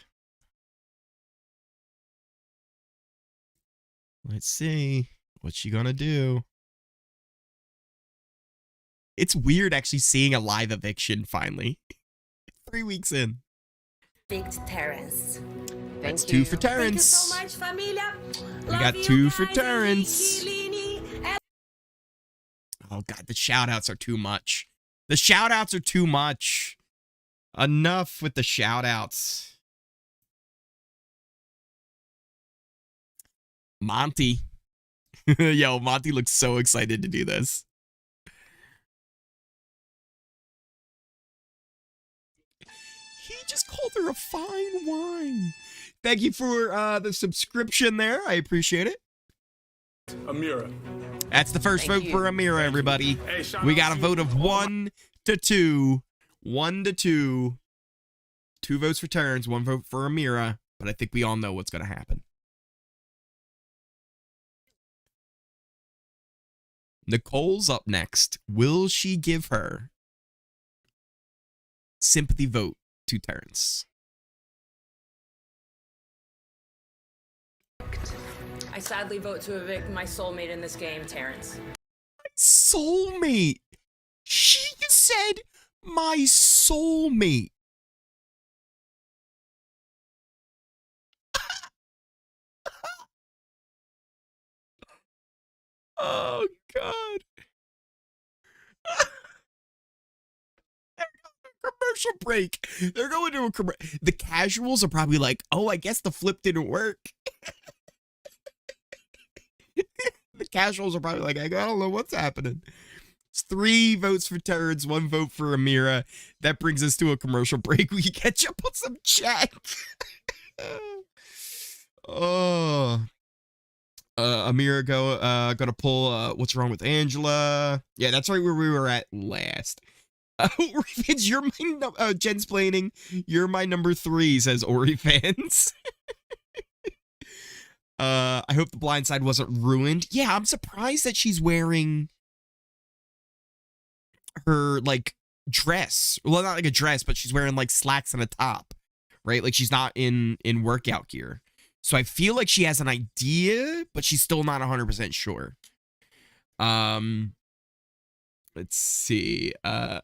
Let's see. What's she gonna do? It's weird actually seeing a live eviction finally. 3 weeks in.
Evict Terrence.
That's
Thank
two
you.
for
Thank you
Terrence.
so much, familia.
We got two for Terrence.
Terrence.
Oh god, the shout outs are too much. The shout outs are too much. Enough with the shout outs. Monty. Yo, Monty looks so excited to do this. He just called her a fine wine. Thank you for the subscription there. I appreciate it.
Amira.
That's the first
Thank
vote
you.
for Amira, everybody.
Hey, shout
We
out
got a
to
vote
you.
of 1 to 2. 1 to 2. 2 votes for Terrence, 1 vote for Amira. But I think we all know what's going to happen. Nicole's up next. Will she give her sympathy vote to Terrence?
I sadly vote to evict my soulmate in this game, Terrence.
Soulmate. She said my soulmate. Oh, God. Commercial break. They're going to a commercial. The casuals are probably like, oh, I guess the flip didn't work. The casuals are probably like, I don't know what's happening. It's 3 votes for Terrence, 1 vote for Amira. That brings us to a commercial break. We can catch up on some chat. Oh. Amira gonna pull what's wrong with Angela. Yeah, that's right where we were at last. Ori fans, you're my Jen's planning. You're my number 3, says Ori fans. I hope the Blindside wasn't ruined. Yeah, I'm surprised that she's wearing her like dress. Well, not like a dress, but she's wearing like slacks and a top, right? Like she's not in workout gear. So I feel like she has an idea, but she's still not 100% sure. Let's see. I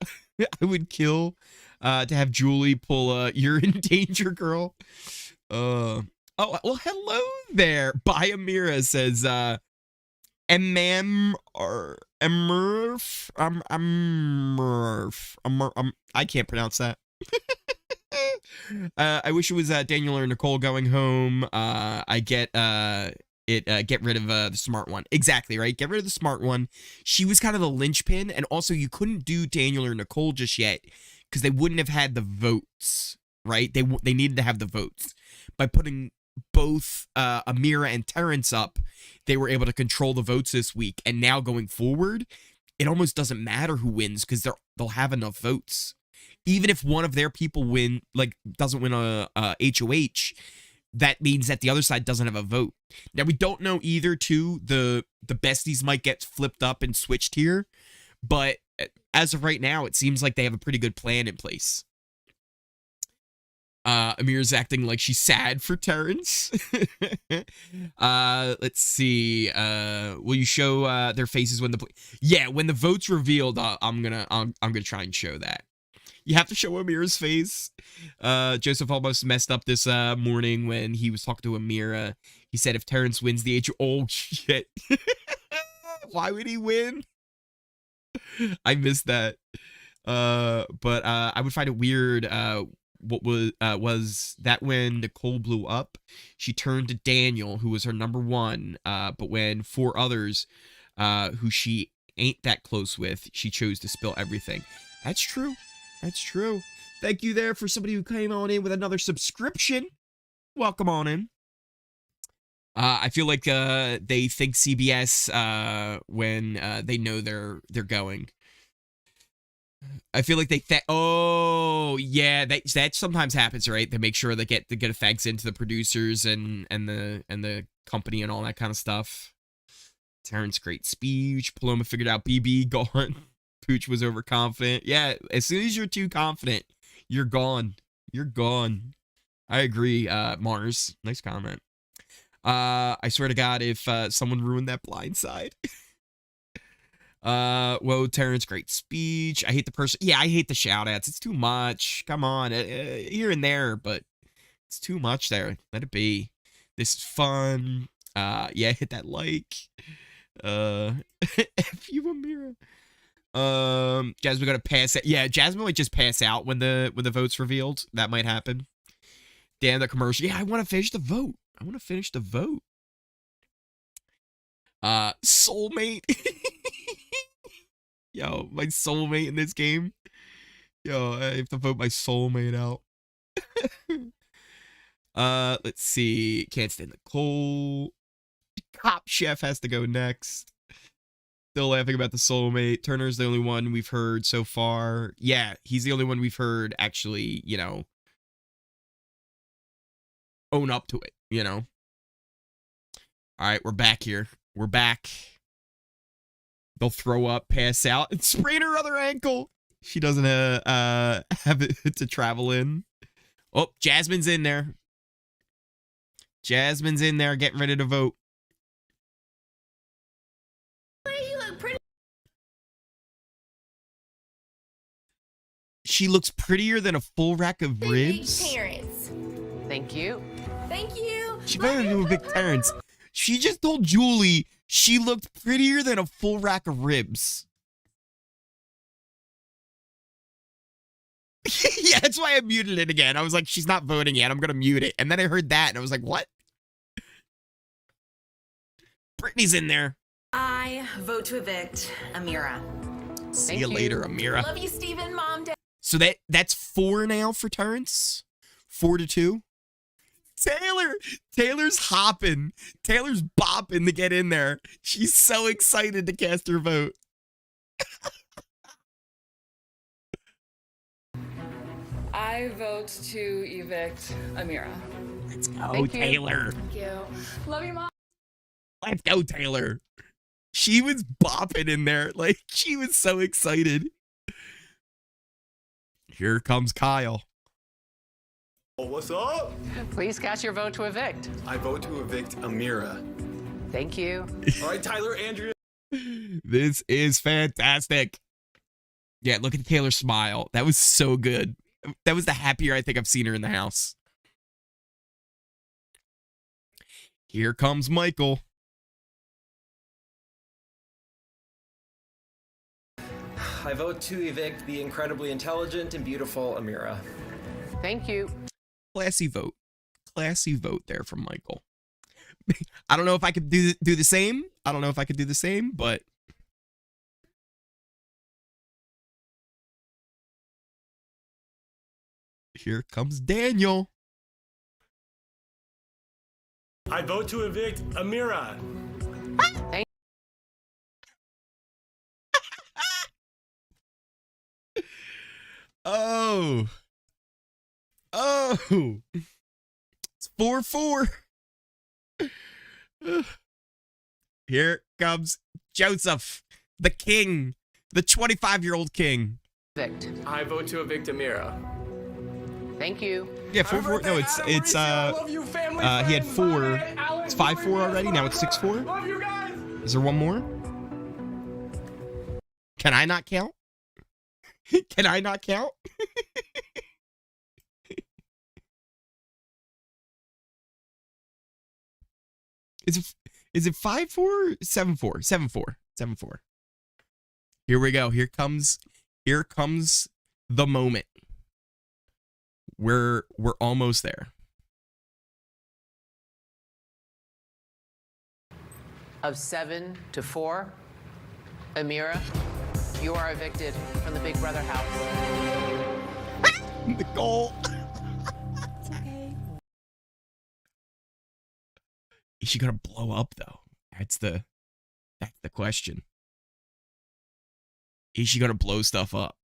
would kill to have Julie pull You're in Danger, Girl. Oh, well, hello there. By Amira says, I can't pronounce that. I wish it was Daniel or Nicole going home. I get get rid of the smart one. Exactly, right? Get rid of the smart one. She was kind of the linchpin, and also you couldn't do Daniel or Nicole just yet because they wouldn't have had the votes, right? They needed to have the votes. By putting both Amira and Terrence up, they were able to control the votes this week, and now going forward, it almost doesn't matter who wins because they'll have enough votes. Even if one of their people doesn't win a HOH, that means that the other side doesn't have a vote. Now, we don't know either, too. The besties might get flipped up and switched here, but as of right now, it seems like they have a pretty good plan in place. Amira's acting like she's sad for Terrence. Let's see. Will you show their faces when when the vote's revealed? I'm gonna try and show that. You have to show Amira's face. Joseph almost messed up this morning when he was talking to Amira. He said if Terrence wins the oh shit. Why would he win? I missed that. But I would find it weird. What was that when Nicole blew up, she turned to Daniel, who was her number one. But when 4 others, who she ain't that close with, she chose to spill everything. That's true. That's true. Thank you there for somebody who came on in with another subscription. Welcome on in. I feel like they think CBS when they know they're going. I feel like they oh yeah, that sometimes happens, right? They make sure they get a thanks into the producers and the company and all that kind of stuff. Terrence, great speech. Paloma figured out BB gone. Pooch was overconfident. Yeah, as soon as you're too confident, you're gone. You're gone. I agree, Mars. Nice comment. I swear to God, if someone ruined that Blindside. Whoa, Terrence, great speech. I hate the person. Yeah, I hate the shout outs. It's too much. Come on. Here and there, but it's too much there. Let it be. This is fun. Yeah, hit that like. F you, Amira. Jasmine gonna pass it. Yeah, Jasmine might just pass out when the vote's revealed. That might happen. Damn, the commercial. Yeah, I want to finish the vote. Soulmate. Yo, my soulmate in this game. Yo, I have to vote my soulmate out. Let's see. Can't stand the cold. Cop Chef has to go next. Still laughing about the soulmate. Turner's the only one we've heard so far. Yeah, he's the only one we've heard actually, own up to it, All right, we're back here. We're back. They'll throw up, pass out, and sprain her other ankle. She doesn't have it to travel in. Oh, Jasmine's in there. Jasmine's in there getting ready to vote.
You look pretty.
She looks prettier than a full rack of ribs.
Terrence.
Thank you.
Thank you.
She better do a big Terrence. She just told Julie she looked prettier than a full rack of ribs. Yeah, that's why I muted it again. I was like, she's not voting yet. I'm going to mute it. And then I heard that, and I was like, what? Brittany's in there.
I vote to evict Amira.
See you later, Amira.
Love you, Steven. Mom, Dad.
So that's 4 now for Terrence? 4-2? Taylor's hopping. Taylor's bopping to get in there. She's so excited to cast her vote.
I vote to evict Amira.
Let's go, Taylor.
Thank you. Love you, Mom.
Let's go, Taylor. She was bopping in there. Like, she was so excited. Here comes Kyle.
Oh, what's up?
Please cast your vote to evict.
I vote to evict Amira.
Thank you.
All right, Tyler, Andrea.
This is fantastic. Yeah, look at Taylor's smile. That was so good. That was the happier I think I've seen her in the house. Here comes Michael.
I vote to evict the incredibly intelligent and beautiful Amira.
Thank you.
Classy vote. Classy vote there from Michael. I don't know if I could do the same. I don't know if I could do the same, but here comes Daniel.
I vote to evict Amira.
Thank
Oh. It's 4-4. Here comes Joseph, the king, the 25-year-old king.
Evict.
I vote to evict Amira.
Thank you.
Yeah, 4-4. No, it's he had 4. It's 5-4 already. Now it's 6-4.
Love you guys.
Is there one more? Can I not count? Can I not count? Is it 5-4? 7-4. 7-4. 7-4. Here we go. Here comes the moment. We're almost there.
Of 7-4, Amira, you are evicted from the Big Brother house.
The goal.
It's okay.
Is she gonna blow up though? That's the question. Is she gonna blow stuff up?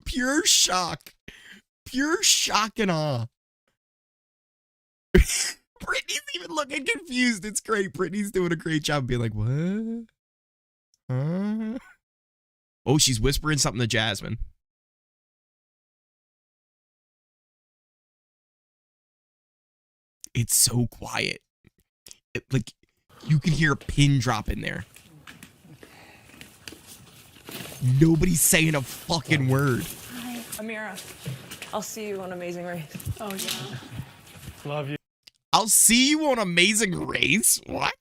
Pure shock. Pure shock and awe. Brittany's even looking confused. It's great. Brittany's doing a great job being like, what? Huh? Oh, she's whispering something to Jasmine. It's so quiet. Like, you can hear a pin drop in there. Nobody's saying a fucking word.
Hi, Amira. I'll see you on Amazing Race. Oh, yeah.
Love you.
I'll see you on Amazing Race? What?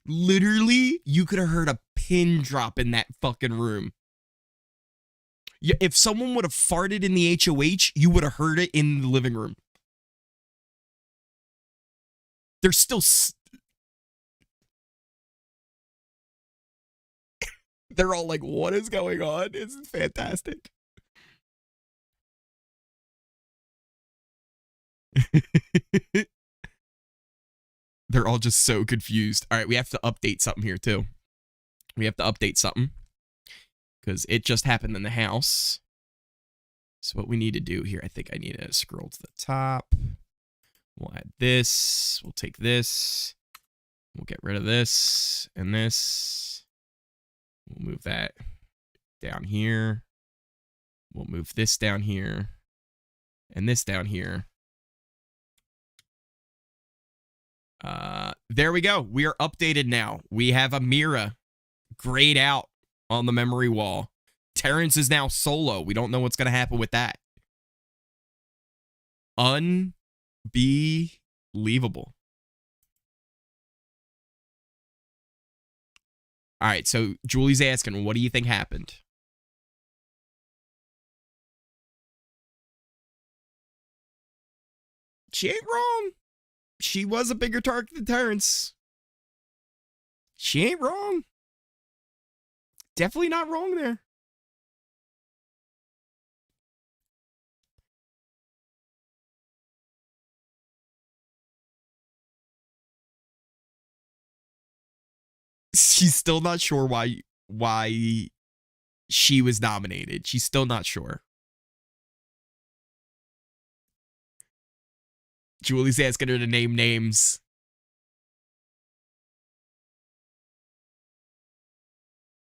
Literally, you could have heard a pin drop in that fucking room. Yeah, if someone would have farted in the HOH, you would have heard it in the living room. They're still... They're all like, what is going on? This is fantastic. They're all just so confused. All right, we have to update something here, too. We have to update something. Because it just happened in the house. So what we need to do here, I think I need to scroll to the top. We'll add this. We'll take this. We'll get rid of this and this. We'll move that down here. We'll move this down here. And this down here. There we go. We are updated now. We have Amira grayed out on the memory wall. Terrence is now solo. We don't know what's going to happen with that. Unbelievable. All right, so Julie's asking, what do you think happened? She ain't wrong. She was a bigger target than Terrence. She ain't wrong. Definitely not wrong there. She's still not sure why she was nominated. She's still not sure. Julie's asking her to name names.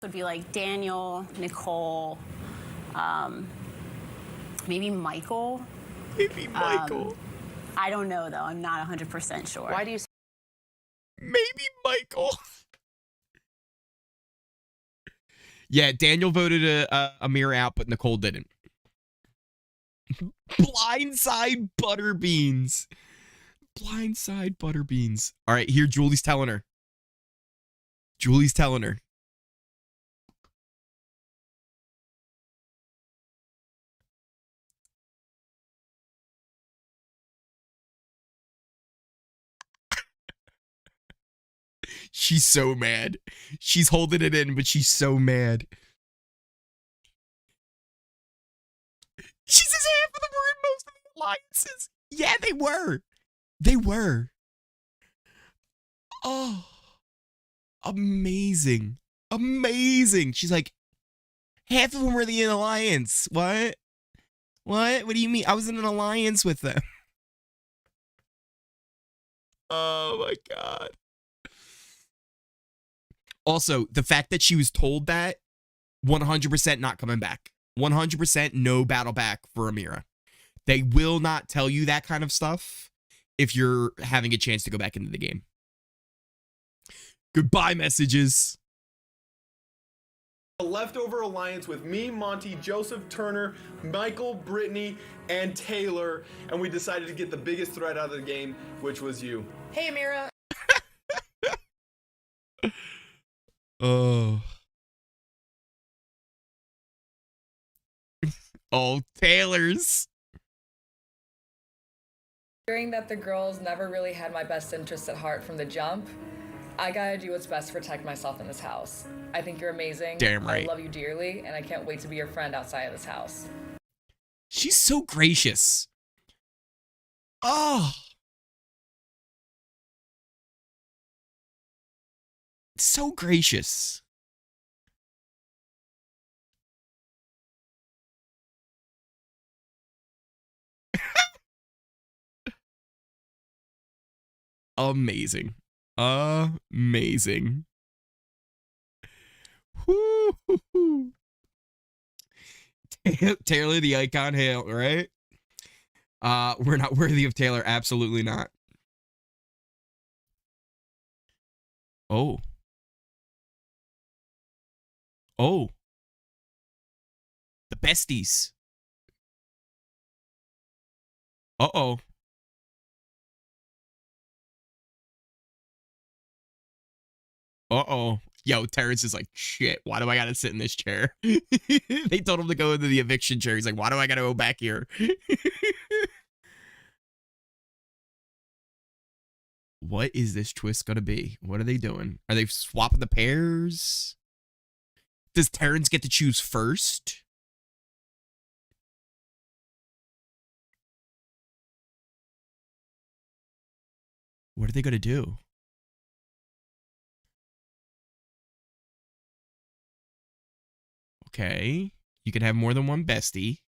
Would be like Daniel, Nicole, maybe Michael.
Maybe Michael.
I don't know though. I'm not 100% sure.
Why do you?
Maybe Michael. Yeah, Daniel voted Amira out, but Nicole didn't. Blindside Butterbeans. Blindside Butterbeans. All right, here Julie's telling her. Julie's telling her. She's so mad. She's holding it in, but she's so mad. She says half of them were in most of the alliances. Yeah, they were. They were. Oh. Amazing. Amazing. She's like, half of them were in the alliance. What? What? What do you mean? I was in an alliance with them. Oh my God. Also, the fact that she was told that, 100% not coming back. 100% no battle back for Amira. They will not tell you that kind of stuff if you're having a chance to go back into the game. Goodbye messages.
A leftover alliance with me, Monty, Joseph, Turner, Michael, Brittany, and Taylor, and we decided to get the biggest threat out of the game, which was you.
Hey, Amira.
Oh. Oh, Taylor's.
Hearing that the girls never really had my best interests at heart from the jump, I gotta do what's best to protect myself in this house. I think you're amazing.
Damn right.
I love you dearly, and I can't wait to be your friend outside of this house.
She's so gracious. Oh. So gracious. Amazing. Amazing. Woo-hoo-hoo. Taylor the icon hail, right? We're not worthy of Taylor. Absolutely not. Oh. Oh. The besties. Uh-oh. Uh-oh. Yo, Terrence is like, shit, why do I gotta sit in this chair? They told him to go into the eviction chair. He's like, why do I gotta go back here? What is this twist gonna be? What are they doing? Are they swapping the pairs? Does Terrence get to choose first? What are they gonna do? Okay, you can have more than one bestie.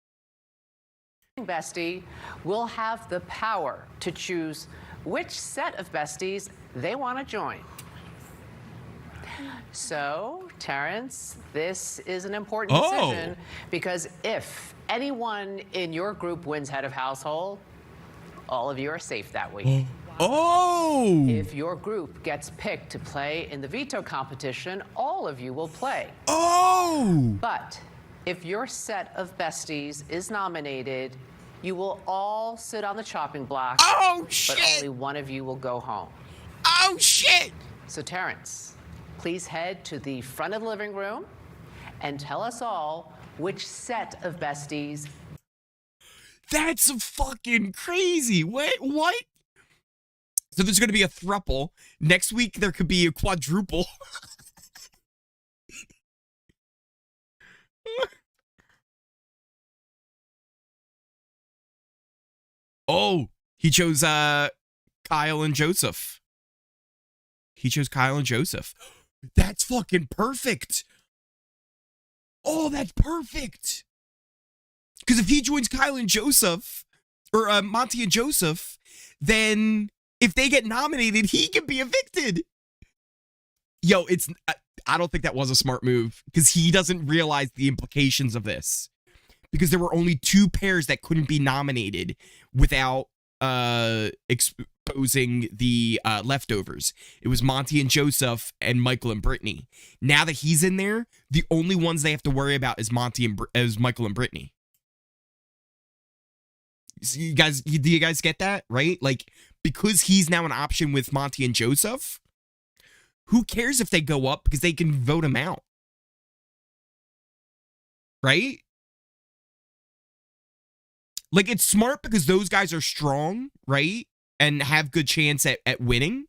Bestie will have the power to choose which set of besties they want to join. So, Terrence, this is an important decision because if anyone in your group wins head of household, all of you are safe that week.
Oh!
If your group gets picked to play in the veto competition, all of you will play.
Oh!
But if your set of besties is nominated, you will all sit on the chopping block.
Oh, shit!
But only one of you will go home.
Oh, shit!
So, Terrence, please head to the front of the living room and tell us all which set of besties.
That's fucking crazy. What? So there's going to be a thruple. Next week, there could be a quadruple. Oh, he chose Kyle and Joseph. He chose Kyle and Joseph. That's fucking perfect. Oh, that's perfect. Because if he joins Kyle and Joseph, or Monty and Joseph, then if they get nominated, he can be evicted. Yo, I don't think that was a smart move because he doesn't realize the implications of this. Because there were only two pairs that couldn't be nominated without exposing the leftovers. It was Monty and Joseph and Michael and Brittany. Now that he's in there, the only ones they have to worry about is Michael and Brittany. So do you guys get that, right? Like, because he's now an option with Monty and Joseph, who cares if they go up, because they can vote him out. Right? Like, it's smart because those guys are strong, right? And have good chance at winning.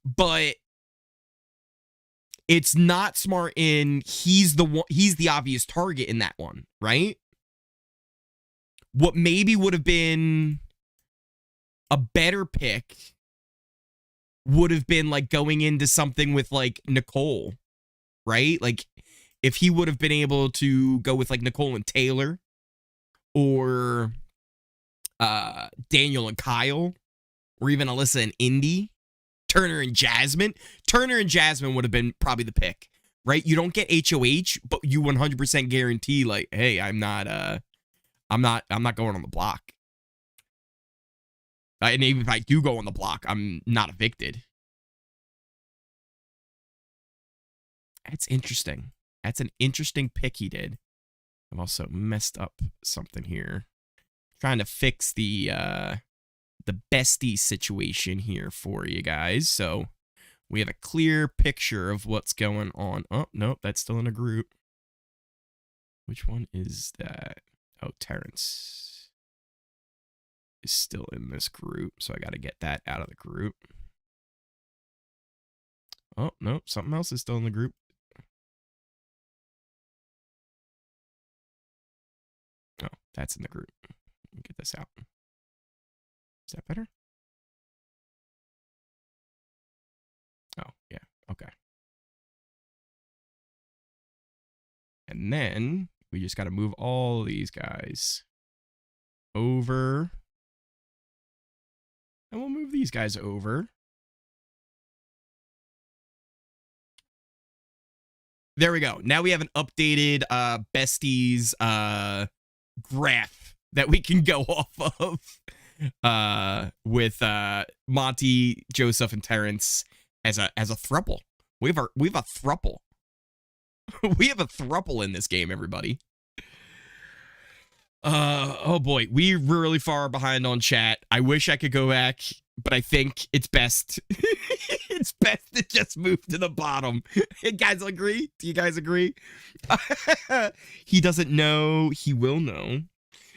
But it's not smart he's the obvious target in that one, right? What maybe would have been a better pick would have been like going into something with like Nicole, right? Like if he would have been able to go with like Nicole and Taylor, or Daniel and Kyle, or even Alyssa and Indy, Turner and Jasmine. Turner and Jasmine would have been probably the pick, right? You don't get HOH, but you 100% guarantee like, hey, I'm not going on the block. And even if I do go on the block, I'm not evicted. That's interesting. That's an interesting pick he did. I've also messed up something here. Trying to fix the bestie situation here for you guys. So we have a clear picture of what's going on. Oh, no, that's still in a group. Which one is that? Oh, Terrence is still in this group, so I got to get that out of the group. Oh, no, something else is still in the group. Oh, that's in the group. Let me get this out. Is that better? Oh, yeah, okay. And then we just got to move all these guys over. And we'll move these guys over. There we go. Now we have an updated besties graph that we can go off of with Monty, Joseph, and Terrence as a throuple. We have a throuple. We have a throuple in this game, everybody. Oh boy, we're really far behind on chat. I wish I could go back, but I think it's best. It's best to just move to the bottom. You guys agree? Do you guys agree? He doesn't know. He will know.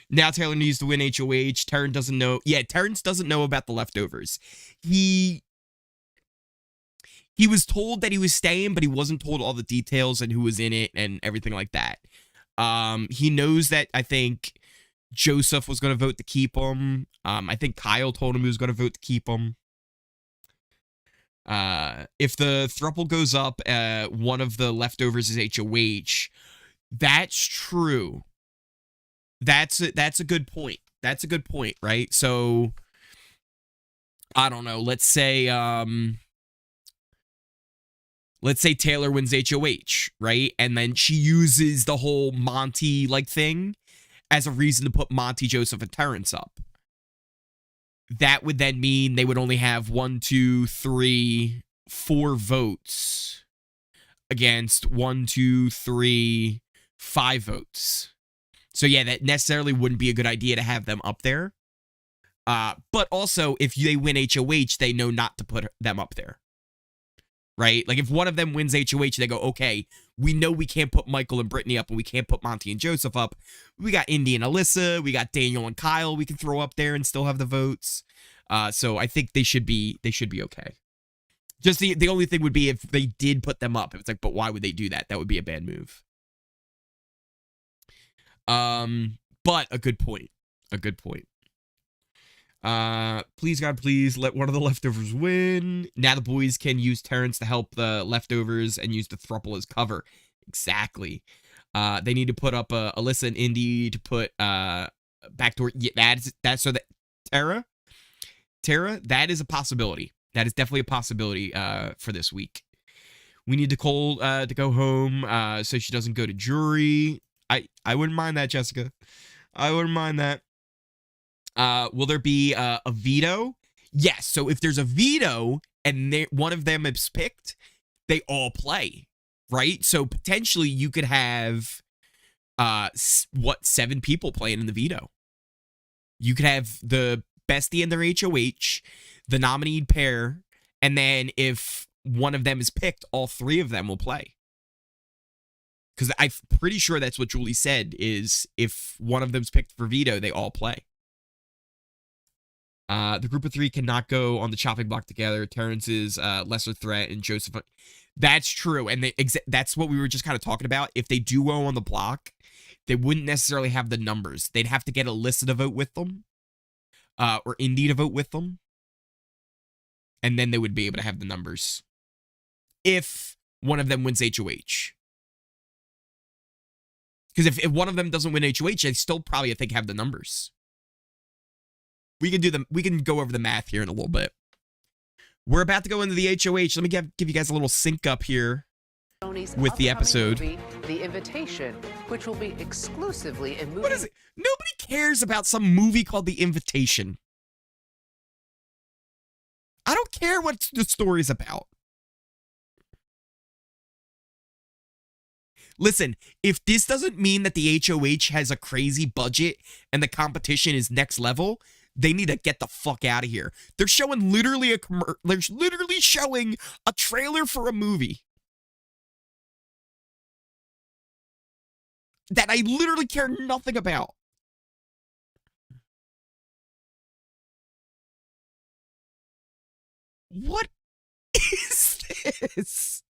Now Taylor needs to win HOH. Terrence doesn't know. Yeah, Terrence doesn't know about the leftovers. He was told that he was staying, but he wasn't told all the details and who was in it and everything like that. He knows that I think Joseph was going to vote to keep him. I think Kyle told him he was going to vote to keep him. If the throuple goes up, one of the leftovers is HOH. That's true. That's a good point. That's a good point, right? So I don't know. Let's say Taylor wins HOH, right? And then she uses the whole Monty like thing as a reason to put Monty, Joseph, and Terrence up. That would then mean they would only have 1, 2, 3, 4 votes against 1, 2, 3, 5 votes. So yeah, that necessarily wouldn't be a good idea to have them up there. But also, if they win HOH, they know not to put them up there. Right? Like, if one of them wins HOH, they go, okay, we know we can't put Michael and Brittany up, and we can't put Monty and Joseph up. We got Indy and Alyssa. We got Daniel and Kyle we can throw up there and still have the votes. So I think they should be okay. Just the only thing would be if they did put them up. It's like, but why would they do that? That would be a bad move. But a good point. A good point. Please, God, please let one of the leftovers win. Now the boys can use Terrence to help the leftovers and use the throuple as cover. Exactly. They need to put up Alyssa and Indy to put backdoor. Yeah, that's so that Tara, that is a possibility. That is definitely a possibility for this week. We need Nicole to go home so she doesn't go to jury. I wouldn't mind that, Jessica. I wouldn't mind that. Will there be a veto? Yes, so if there's a veto and one of them is picked, they all play, right? So potentially you could have, 7 people playing in the veto. You could have the bestie and their HOH, the nominee pair, and then if one of them is picked, all 3 of them will play. Because I'm pretty sure that's what Julie said, is if one of them's picked for veto, they all play. The group of 3 cannot go on the chopping block together. Terrence is lesser threat and Joseph. That's true. And that's what we were just kind of talking about. If they do go on the block, they wouldn't necessarily have the numbers. They'd have to get Alyssa to vote with them. Or Indy to vote with them. And then they would be able to have the numbers. If one of them wins HOH. Because if one of them doesn't win HOH, they still probably, I think, have the numbers. We can go over the math here in a little bit. We're about to go into the HOH. Let me give you guys a little sync up here with the episode.
Movie, The Invitation, which will be exclusively in movies.
What is it? Nobody cares about some movie called The Invitation. I don't care what the story's about. Listen, if this doesn't mean that the HOH has a crazy budget and the competition is next level, they need to get the fuck out of here. They're showing they're literally showing a trailer for a movie that I literally care nothing about. What is this?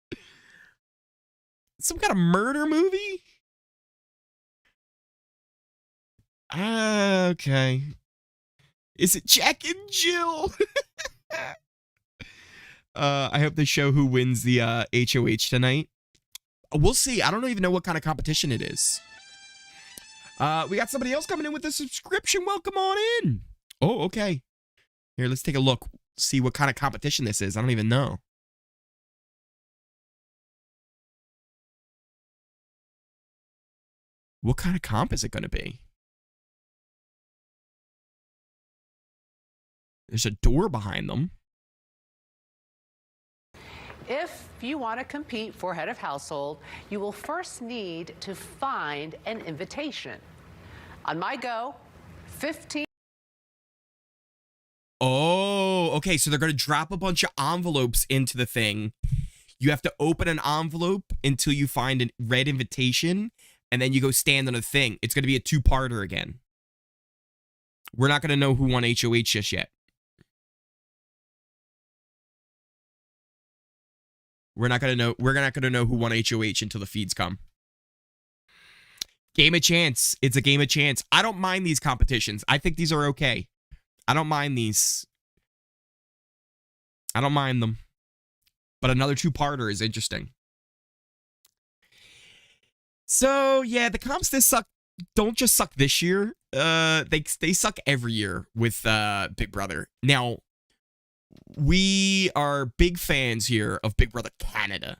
Some kind of murder movie? Okay. Is it Jack and Jill? I hope they show who wins the HOH tonight. We'll see. I don't even know what kind of competition it is. We got somebody else coming in with a subscription. Welcome on in. Oh, okay. Here, let's take a look. See what kind of competition this is. I don't even know. What kind of comp is it going to be? There's a door behind them.
If you want to compete for head of household, you will first need to find an invitation. On my go, 15.
Oh, okay. So they're going to drop a bunch of envelopes into the thing. You have to open an envelope until you find a red invitation, and then you go stand on a thing. It's going to be a 2-parter again. We're not going to know who won HOH just yet. We're not going to know who won HOH until the feeds come. Game of chance. It's a game of chance. I don't mind these competitions. I think these are okay. I don't mind these. I don't mind them. But another 2-parter is interesting. So, yeah, the comps don't just suck this year. They suck every year with Big Brother. Now, we are big fans here of Big Brother Canada.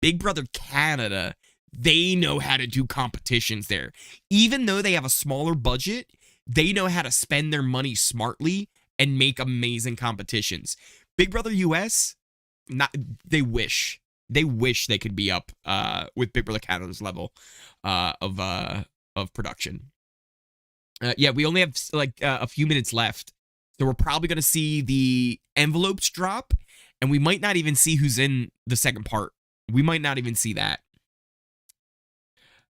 Big Brother Canada, they know how to do competitions there. Even though they have a smaller budget, they know how to spend their money smartly and make amazing competitions. Big Brother US, they wish they could be up with Big Brother Canada's level of production. Yeah, we only have like a few minutes left. So we're probably going to see the envelopes drop, and we might not even see who's in the second part. We might not even see that.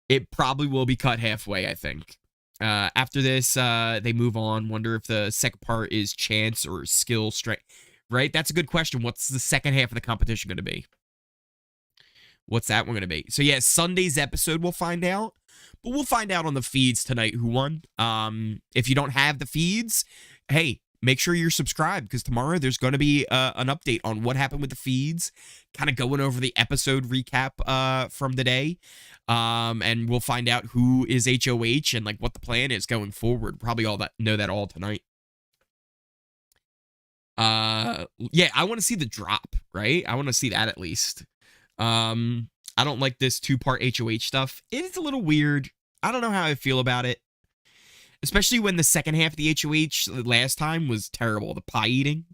It probably will be cut halfway, I think. After this, they move on. Wonder if the second part is chance or skill strength. Right? That's a good question. What's the second half of the competition going to be? What's that one going to be? So yeah, Sunday's episode we'll find out. But we'll find out on the feeds tonight who won. If you don't have the feeds, hey, make sure you're subscribed, because tomorrow there's going to be an update on what happened with the feeds, kind of going over the episode recap from the day. And we'll find out who is HOH and like what the plan is going forward. Probably know that all tonight. Yeah, I want to see the drop, right? I want to see that at least. I don't like this 2-part HOH stuff. It is a little weird. I don't know how I feel about it. Especially when the second half of the HOH last time was terrible. The pie eating.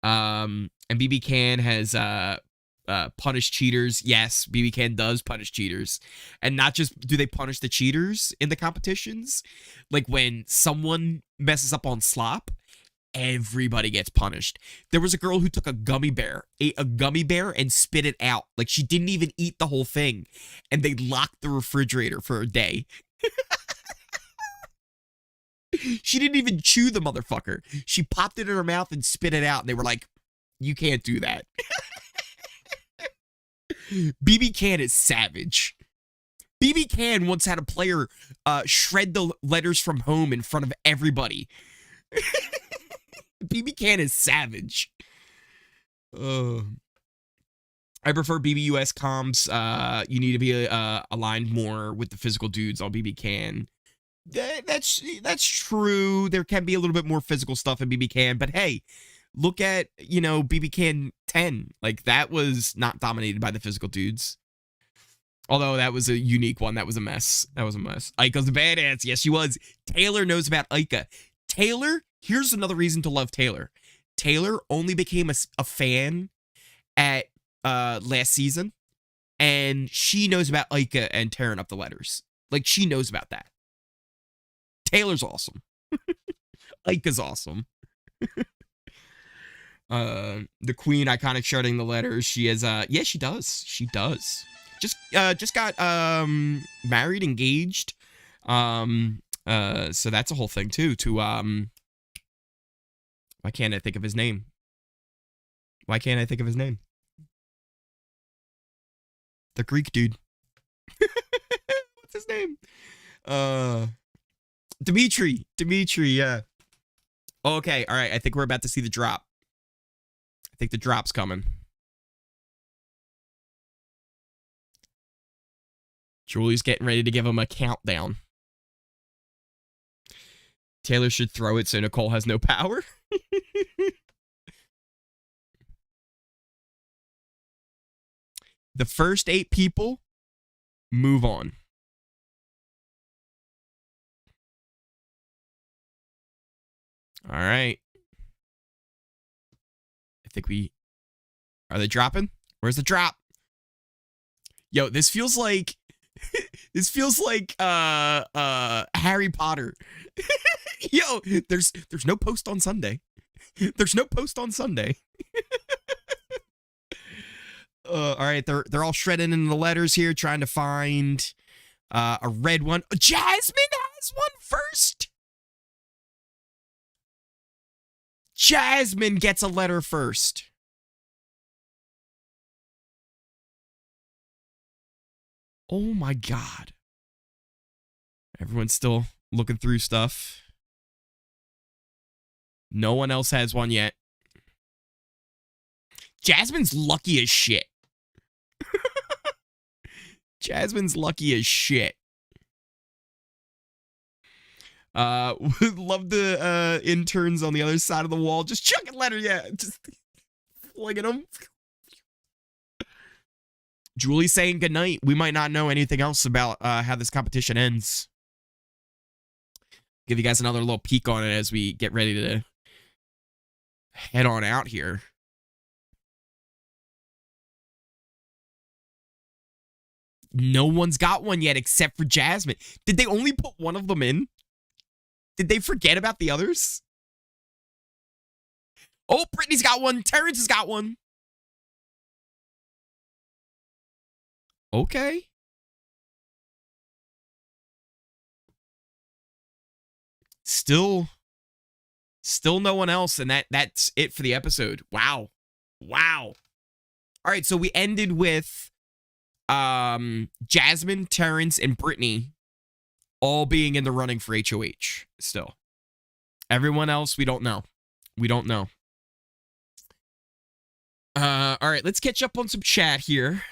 And BB Can has punished cheaters. Yes, BB Can does punish cheaters. And not just do they punish the cheaters in the competitions, like when someone messes up on slop, everybody gets punished. There was a girl who took a gummy bear, ate a gummy bear and spit it out. Like she didn't even eat the whole thing. And they locked the refrigerator for a day. She didn't even chew the motherfucker. She popped it in her mouth and spit it out. And they were like, you can't do that. BB Can is savage. BB Can once had a player shred the letters from home in front of everybody. BB Can is savage. I prefer BBUS comms. You need to be aligned more with the physical dudes on BB Can. That's true. There can be a little bit more physical stuff in BB Can, but hey, look at, BB Can 10. Like, that was not dominated by the physical dudes. Although that was a unique one. That was a mess. Ika's a badass. Yes, she was. Taylor knows about Ika. Taylor, here's another reason to love Taylor. Taylor only became a fan at last season, and she knows about Ika and tearing up the letters. Like, she knows about that. Taylor's awesome. Ika's awesome. The queen, iconic, sharding the letters. She is, yeah, she does. She does. Just got married, engaged. So that's a whole thing too. To why can't I think of his name? The Greek dude. What's his name? Dimitri, yeah. Okay, all right. I think we're about to see the drop. I think the drop's coming. Julie's getting ready to give him a countdown. Taylor should throw it so Nicole has no power. The first 8 people move on. All right. I think are they dropping? Where's the drop? Yo, this feels like Harry Potter. Yo, there's no post on Sunday. There's no post on Sunday. All right, they're all shredding in the letters here, trying to find a red one. Jasmine has one first. Jasmine gets a letter first. Oh my God. Everyone's still looking through stuff. No one else has one yet. Jasmine's lucky as shit. Jasmine's lucky as shit. Love the interns on the other side of the wall. Just chucking letter, yeah. Just flinging them. Julie's saying goodnight. We might not know anything else about how this competition ends. Give you guys another little peek on it as we get ready to head on out here. No one's got one yet except for Jasmine. Did they only put one of them in? Did they forget about the others? Oh, Brittany's got one. Terrence has got one. Okay. Still no one else, and that's it for the episode. Wow. All right, so we ended with Jasmine, Terrence, and Brittany all being in the running for HOH still. Everyone else, we don't know. All right, let's catch up on some chat here.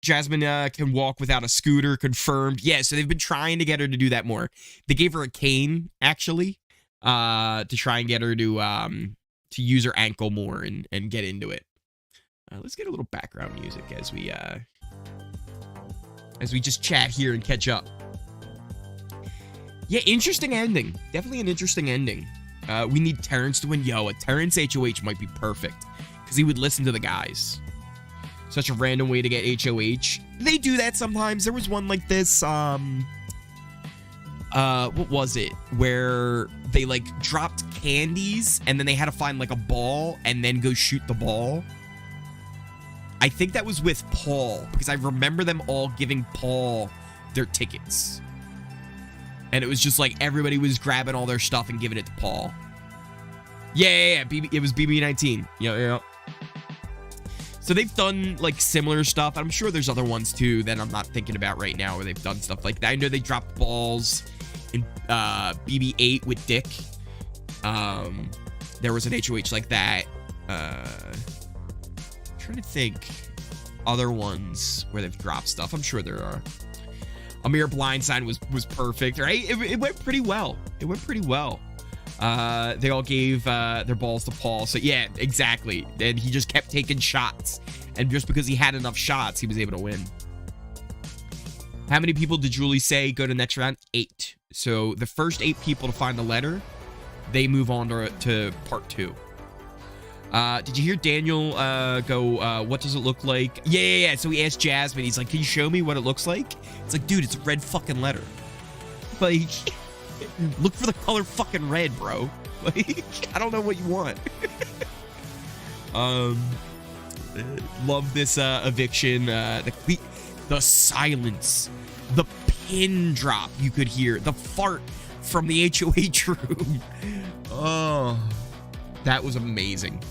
Jasmine can walk without a scooter, confirmed. Yeah, so they've been trying to get her to do that more. They gave her a cane, actually, to try and get her to use her ankle more and get into it. Let's get a little background music as we just chat here and catch up. Yeah, interesting ending. Definitely an interesting ending. We need Terrence to win. Yo, a Terrence HOH might be perfect because he would listen to the guys. Such a random way to get HOH. They do that sometimes. There was one like this. What was it? Where they like dropped candies and then they had to find like a ball and then go shoot the ball. I think that was with Paul because I remember them all giving Paul their tickets. And it was just like everybody was grabbing all their stuff and giving it to Paul. Yeah. It was BB19. Yeah. So they've done like similar stuff. I'm sure there's other ones too that I'm not thinking about right now where they've done stuff like that. I know they dropped balls in BB8 with Dick. There was an HOH like that. Trying to think other ones where they've dropped stuff. I'm sure there are. Amir Blindside was perfect, right? It went pretty well. They all gave their balls to Paul. So yeah, exactly. And he just kept taking shots. And just because he had enough shots, he was able to win. How many people did Julie say go to next round? 8. So the first 8 people to find the letter, they move on to part 2. Did you hear Daniel go, what does it look like? Yeah. So he asked Jasmine, he's like, can you show me what it looks like? It's like, dude, it's a red fucking letter. Like, look for the color fucking red, bro. Like, I don't know what you want. Love this eviction. The silence, the pin drop you could hear, the fart from the HOH room. Oh, that was amazing.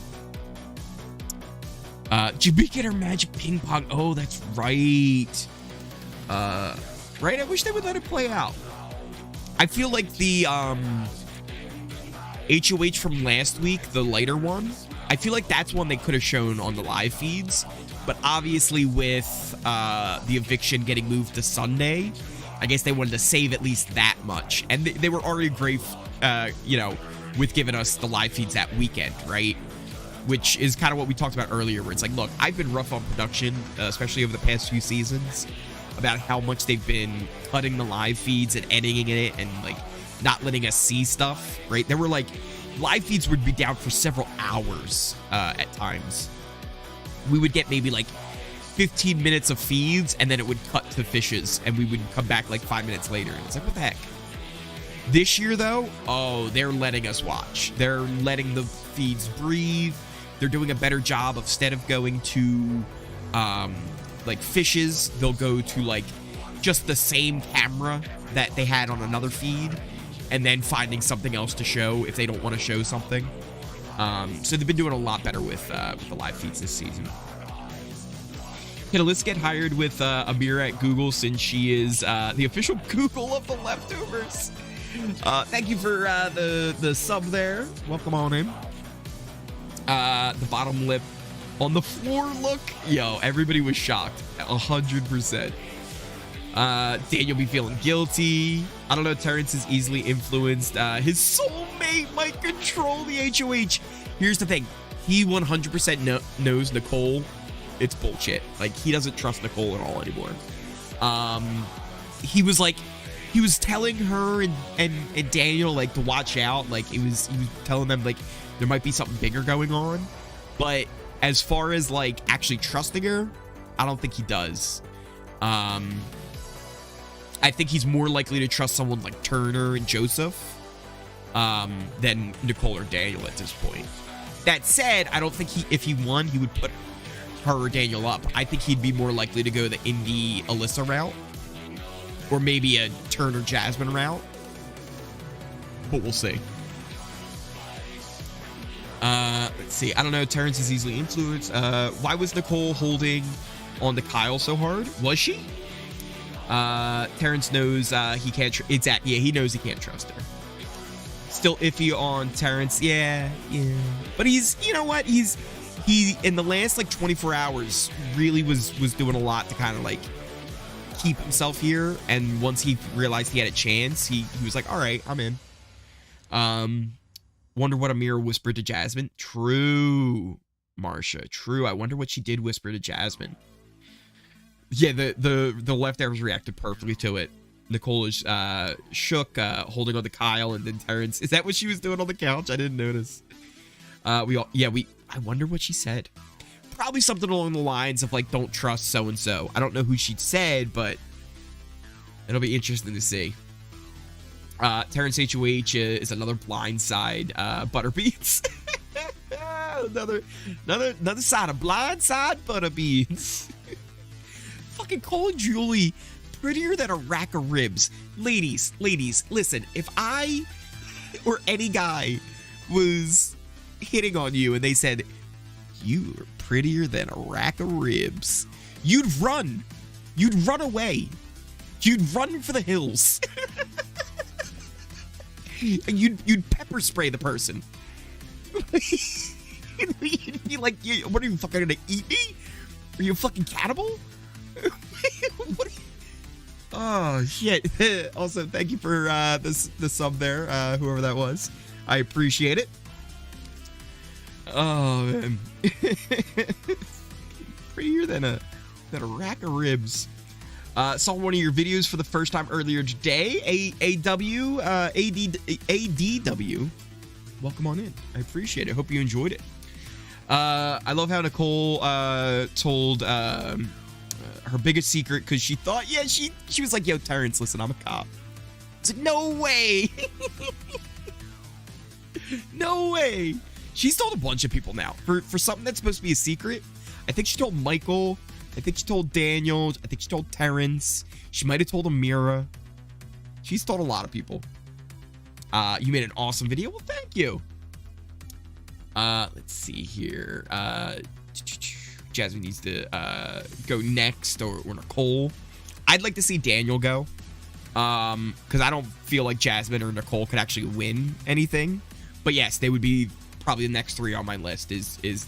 Did we get our magic ping pong? Oh, that's right. Right? I wish they would let it play out. I feel like the HOH from last week, the lighter one, I feel like that's one they could have shown on the live feeds. But obviously with the eviction getting moved to Sunday, I guess they wanted to save at least that much. And they were already great, with giving us the live feeds that weekend, right? Which is kind of what we talked about earlier, where it's like, look, I've been rough on production, especially over the past few seasons, about how much they've been cutting the live feeds and editing it and like not letting us see stuff, right? There were like live feeds would be down for several hours at times. We would get maybe like 15 minutes of feeds and then it would cut to fishes and we would come back like 5 minutes later. And it's like, what the heck? This year though, oh, they're letting us watch. They're letting the feeds breathe. They're doing a better job of, instead of going to like fishes, they'll go to like just the same camera that they had on another feed and then finding something else to show if they don't want to show something. So they've been doing a lot better with the live feeds this season. Okay, let's get hired with Amira at Google since she is the official Google of the leftovers. Thank you for the sub there. Welcome on in. The bottom lip on the floor look. Yo, everybody was shocked. 100%. Daniel be feeling guilty. I don't know, Terrence is easily influenced. His soulmate might control the HOH. Here's the thing. He 100% knows Nicole. It's bullshit. Like, he doesn't trust Nicole at all anymore. He was telling her and Daniel, like, to watch out. Like, he was telling them, like, there might be something bigger going on. But as far as, like, actually trusting her, I don't think he does. I think he's more likely to trust someone like Turner and Joseph than Nicole or Daniel at this point. That said, I don't think if he won, he would put her or Daniel up. I think he'd be more likely to go the Indy Alyssa route. Or maybe a Turner Jasmine route. But we'll see. Let's see. I don't know. Terrence is easily influenced. Why was Nicole holding on to Kyle so hard? Was she? Terrence knows he can't. He knows he can't trust her. Still iffy on Terrence. Yeah. But he's, you know what? He in the last like 24 hours really was doing a lot to kind of like keep himself here. And once he realized he had a chance, he was like, all right, I'm in. Wonder what Amira whispered to Jasmine. True, Marsha. True. I wonder what she did whisper to Jasmine. Yeah, the leftovers reacted perfectly to it. Nicole is shook, holding on to Kyle, and then Terrence. Is that what she was doing on the couch? I didn't notice. I wonder what she said. Probably something along the lines of like, don't trust so and so. I don't know who she said, but it'll be interesting to see. Terrence HOH is another Blindside Butterbeans. another side of Blindside Butterbeans. Fucking Cole and Julie, prettier than a rack of ribs. Ladies, listen, if I or any guy was hitting on you and they said, you are prettier than a rack of ribs, you'd run away. You'd run for the hills. And you'd pepper spray the person. You'd be like, what are you fucking gonna eat me? Are you a fucking cannibal? What are you? Oh shit. Also, thank you for the sub there, whoever that was. I appreciate it. Oh man. Prettier than a rack of ribs. Saw one of your videos for the first time earlier today. ADW. Welcome on in. I appreciate it. Hope you enjoyed it. I love how Nicole told her biggest secret, because she thought, she was like, yo, Terrence, listen, I'm a cop. It's like, no way. No way. She's told a bunch of people now. For something that's supposed to be a secret. I think she told Michael. I think she told Daniel. I think she told Terrence. She might have told Amira. She's told a lot of people. You made an awesome video. Well, thank you. Let's see here. Jasmine needs to go next, or Nicole. I'd like to see Daniel go. Because I don't feel like Jasmine or Nicole could actually win anything. But yes, they would be probably the next three on my list is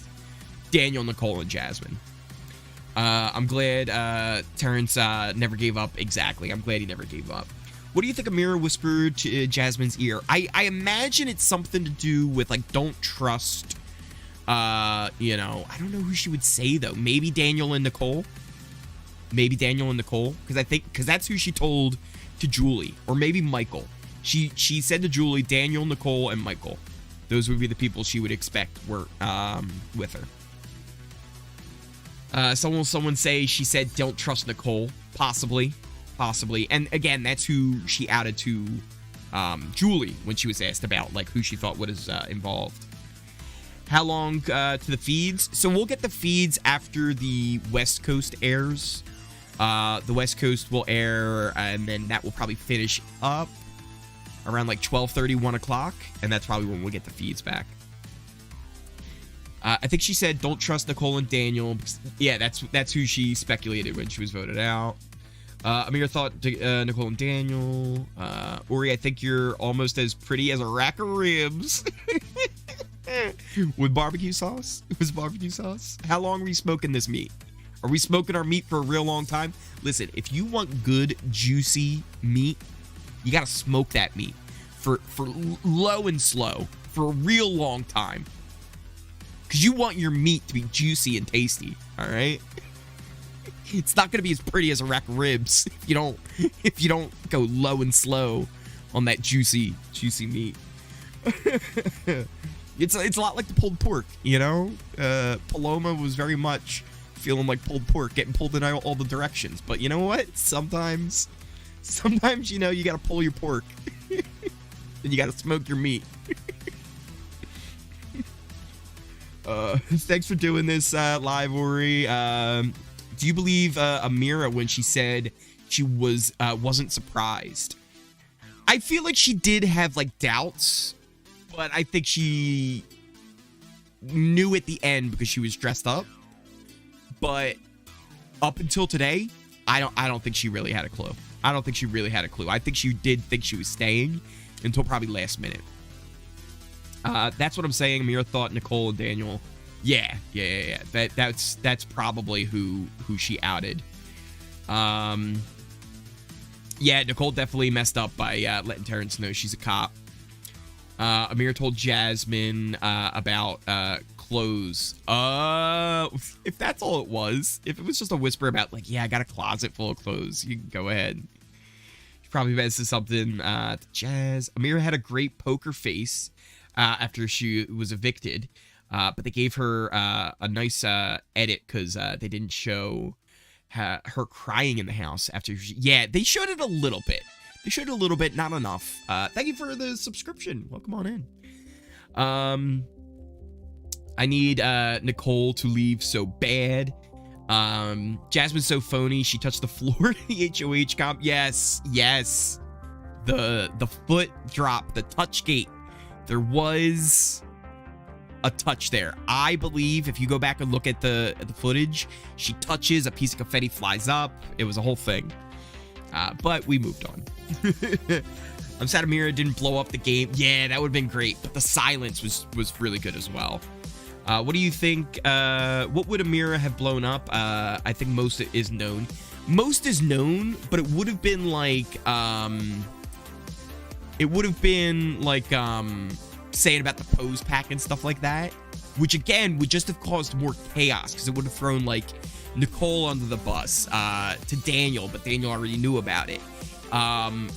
Daniel, Nicole, and Jasmine. I'm glad Terrence never gave up. Exactly. I'm glad he never gave up. What do you think Amira whispered to Jasmine's ear? I imagine it's something to do with, like, don't trust, I don't know who she would say, though. Maybe Daniel and Nicole? Because that's who she told to Julie. Or maybe Michael. She said to Julie, Daniel, Nicole, and Michael. Those would be the people she would expect were with her. Someone say she said don't trust Nicole. Possibly. And again, that's who she outed to Julie when she was asked about like who she thought was involved. How long to the feeds? So we'll get the feeds after the West Coast airs. The West Coast will air, and then that will probably finish up around like 12:30, 1 o'clock, and that's probably when we'll get the feeds back. I think she said don't trust Nicole and Daniel. Yeah, that's who she speculated when she was voted out. Amir thought Nicole and Daniel. Ori, I think you're almost as pretty as a rack of ribs. With barbecue sauce? With barbecue sauce? How long are we smoking this meat? Are we smoking our meat for a real long time? Listen, if you want good, juicy meat, you gotta smoke that meat for low and slow for a real long time. Because you want your meat to be juicy and tasty, all right? It's not going to be as pretty as a rack of ribs if you don't go low and slow on that juicy meat. It's a lot like the pulled pork, you know? Paloma was very much feeling like pulled pork, getting pulled in all the directions. But you know what? Sometimes you know, you got to pull your pork. And you got to smoke your meat. Thanks for doing this live, Ori. Do you believe Amira when she said she wasn't surprised? I feel like she did have like doubts, but I think she knew at the end because she was dressed up. But up until today, I don't think she really had a clue. I don't think she really had a clue. I think she did think she was staying until probably last minute. That's what I'm saying. Amira thought Nicole and Daniel. Yeah. That's probably who she outed. Yeah, Nicole definitely messed up by letting Terrence know she's a cop. Amira told Jasmine about clothes. If that's all it was, if it was just a whisper about like, yeah, I got a closet full of clothes, you can go ahead. Probably mentioned something. Jazz. Amira had a great poker face after she was evicted, but they gave her a nice edit because they didn't show her crying in the house after. Yeah, they showed it a little bit. They showed it a little bit, not enough. Thank you for the subscription. Welcome on in. I need Nicole to leave so bad. Jasmine's so phony. She touched the floor in the HOH comp. Yes. The foot drop, the touch gate. There was a touch there. I believe if you go back and look at the footage, she touches, a piece of confetti flies up. It was a whole thing. But we moved on. I'm sad Amira didn't blow up the game. Yeah, that would have been great. But the silence was really good as well. What do you think? What would Amira have blown up? I think most is known. Most is known, but it would have been like, saying about the pose pack and stuff like that, which again would just have caused more chaos because it would have thrown like Nicole under the bus to Daniel, but Daniel already knew about it.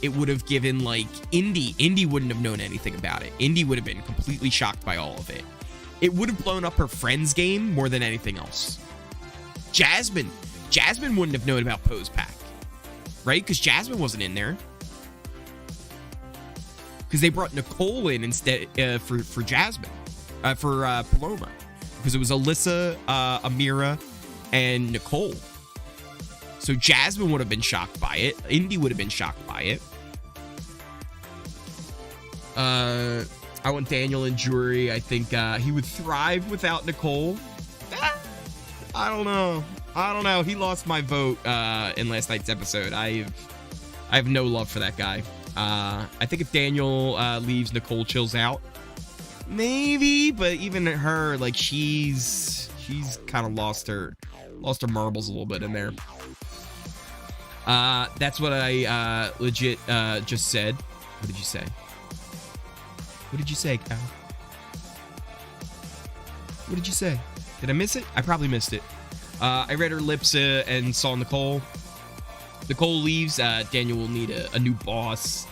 It would have given like Indy wouldn't have known anything about it. Indy would have been completely shocked by all of it. It would have blown up her friend's game more than anything else. Jasmine wouldn't have known about pose pack, right? Because Jasmine wasn't in there. Because they brought Nicole in instead for Jasmine, for Paloma, because it was Alyssa, Amira, and Nicole. So Jasmine would have been shocked by it. Indy would have been shocked by it. I want Daniel and Jury. I think he would thrive without Nicole. I don't know. He lost my vote in last night's episode. I have no love for that guy. I think if Daniel leaves, Nicole chills out. Maybe, but even her, like she's kind of lost her marbles a little bit in there. That's what I legit just said. What did you say? What did you say, Kyle? What did you say? Did I miss it? I probably missed it. I read her lips and saw Nicole. Nicole leaves. Daniel will need a new boss.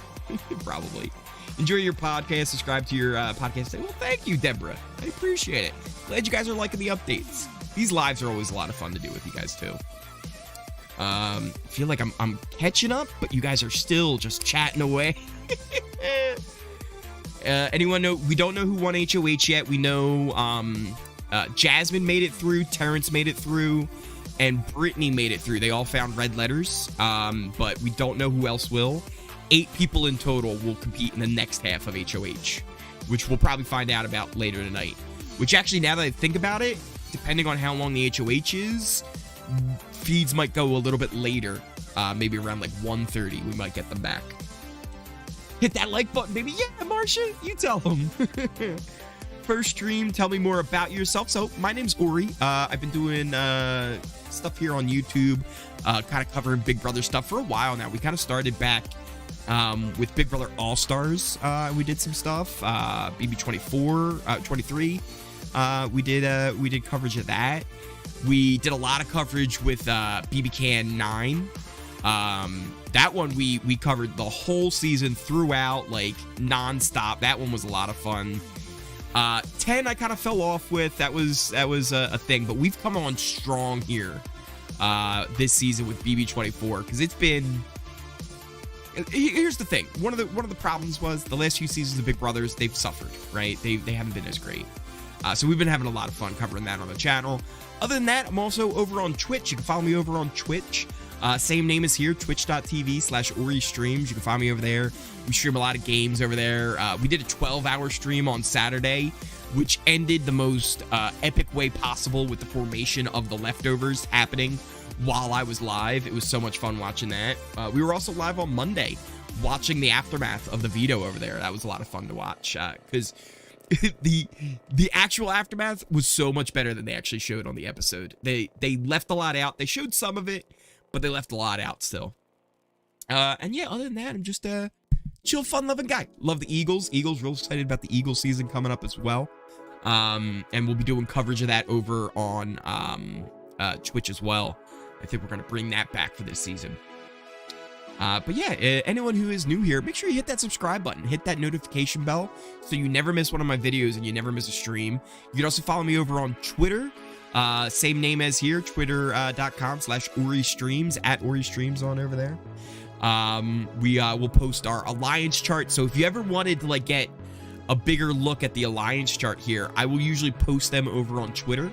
Probably. Enjoy your podcast. Subscribe to your podcast. Well, thank you, Deborah. I appreciate it. Glad you guys are liking the updates. These lives are always a lot of fun to do with you guys, too. I feel like I'm catching up, but you guys are still just chatting away. Anyone know? We don't know who won HOH yet. We know Jasmine made it through, Terrence made it through, and Brittany made it through. They all found red letters, but we don't know who else will. 8 people in total will compete in the next half of HOH, which we'll probably find out about later tonight. Which actually, now that I think about it, depending on how long the HOH is, feeds might go a little bit later. Maybe around like 1:30, we might get them back. Hit that like button, baby. Yeah, Marsha, you tell them. First stream, tell me more about yourself. So my name's Ori. I've been doing stuff here on YouTube, kind of covering Big Brother stuff for a while now. We kind of started back with Big Brother All-Stars. We did some stuff. BB24, 23. We did coverage of that. We did a lot of coverage with BB Can 9. That one we covered the whole season throughout, like nonstop. That one was a lot of fun. 10 I kind of fell off with. That was a thing, but we've come on strong here this season with BB24 because it's been. Here's the thing. One of the problems was the last few seasons of Big Brothers, they've suffered, right? They haven't been as great. So we've been having a lot of fun covering that on the channel. Other than that, I'm also over on Twitch. You can follow me over on Twitch. Same name as here, twitch.tv/Ori Streams. You can find me over there. We stream a lot of games over there. We did a 12-hour stream on Saturday, which ended the most epic way possible with the formation of the leftovers happening while I was live. It was so much fun watching that. We were also live on Monday watching the aftermath of the veto over there. That was a lot of fun to watch because the actual aftermath was so much better than they actually showed on the episode. They left a lot out. They showed some of it, but they left a lot out still. And yeah, other than that, I'm just a chill, fun-loving guy. Love the Eagles. Eagles, real excited about the Eagles season coming up as well. And we'll be doing coverage of that over on Twitch as well. I think we're going to bring that back for this season. But yeah, anyone who is new here, make sure you hit that subscribe button, hit that notification bell so you never miss one of my videos and you never miss a stream. You can also follow me over on Twitter, same name as here, twitter.com/OriStreams, @OriStreams on over there. We will post our alliance chart. So if you ever wanted to like get a bigger look at the alliance chart here, I will usually post them over on Twitter.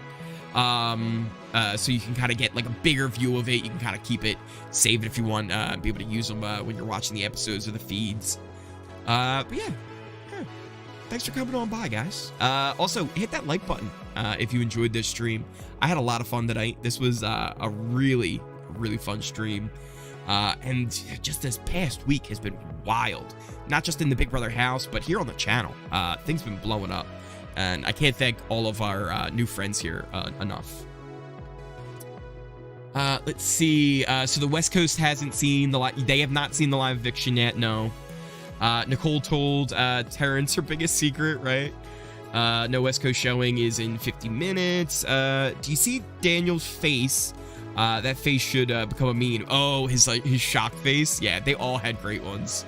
So you can kind of get like a bigger view of it. You can kind of keep it, save it if you want, be able to use them when you're watching the episodes or the feeds. But yeah, thanks for coming on by, guys. Also, hit that like button if you enjoyed this stream. I had a lot of fun tonight. This was a really fun stream. And just this past week has been wild. Not just in the Big Brother house, but here on the channel. Things have been blowing up. And I can't thank all of our new friends here enough. Let's see. So the West Coast hasn't seen they have not seen the live eviction yet. No. Nicole told Terrence her biggest secret, right? No West Coast showing is in 50 minutes. Do you see Daniel's face? That face should become a meme. Oh, his shock face. Yeah, they all had great ones.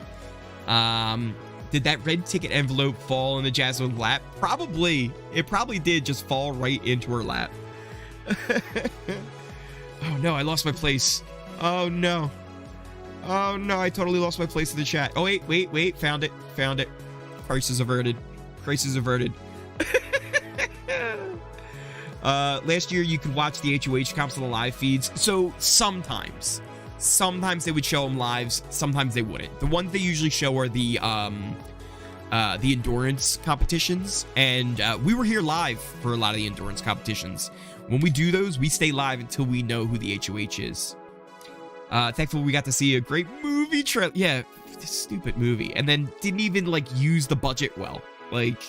Did that red ticket envelope fall in the Jasmine's lap? Probably. It probably did just fall right into her lap. Oh no, I lost my place. Oh no. Oh no, I totally lost my place in the chat. Oh wait. Found it. Crisis averted. Last year you could watch the HOH comps on the live feeds. So sometimes they would show them lives, sometimes they wouldn't. The ones they usually show are the endurance competitions, and we were here live for a lot of the endurance competitions. When we do those, we stay live until we know who the HOH is. Thankfully we got to see a great movie trailer. Yeah, this stupid movie, and then didn't even like use the budget well. Like,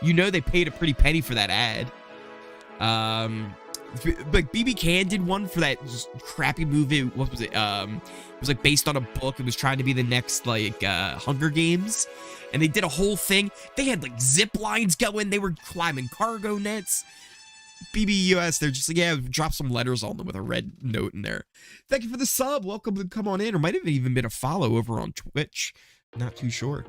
you know, they paid a pretty penny for that ad. Like BB Can did one for that crappy movie. What was it? It was like based on a book. It was trying to be the next like Hunger Games, and they did a whole thing. They had like zip lines going. They were climbing cargo nets. BBUS, they're just like, yeah, drop some letters on them with a red note in there. Thank you for the sub. Welcome to come on in, or might have even been a follow over on Twitch. Not too sure.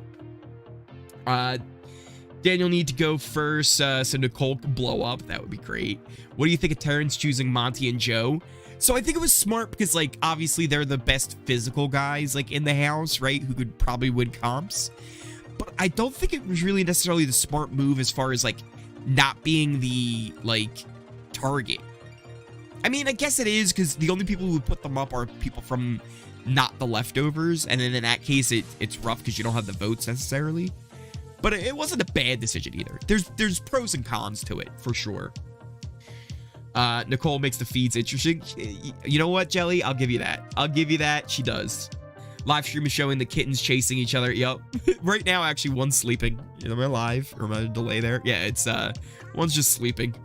Daniel need to go first, so Nicole can blow up. That would be great. What do you think of Terrence choosing Monty and Joe? So I think it was smart because, like, obviously they're the best physical guys, like, in the house, right? Who could probably win comps. But I don't think it was really necessarily the smart move as far as, like, not being the, like, target. I mean, I guess it is because the only people who would put them up are people from not the leftovers. And then in that case, it's rough because you don't have the votes necessarily. But it wasn't a bad decision either. There's pros and cons to it, for sure. Nicole makes the feeds interesting. You know what, Jelly? I'll give you that. She does. Live stream is showing the kittens chasing each other. Yup. Right now, actually, one's sleeping. Am I live? Or am I a delay there? Yeah, it's one's just sleeping.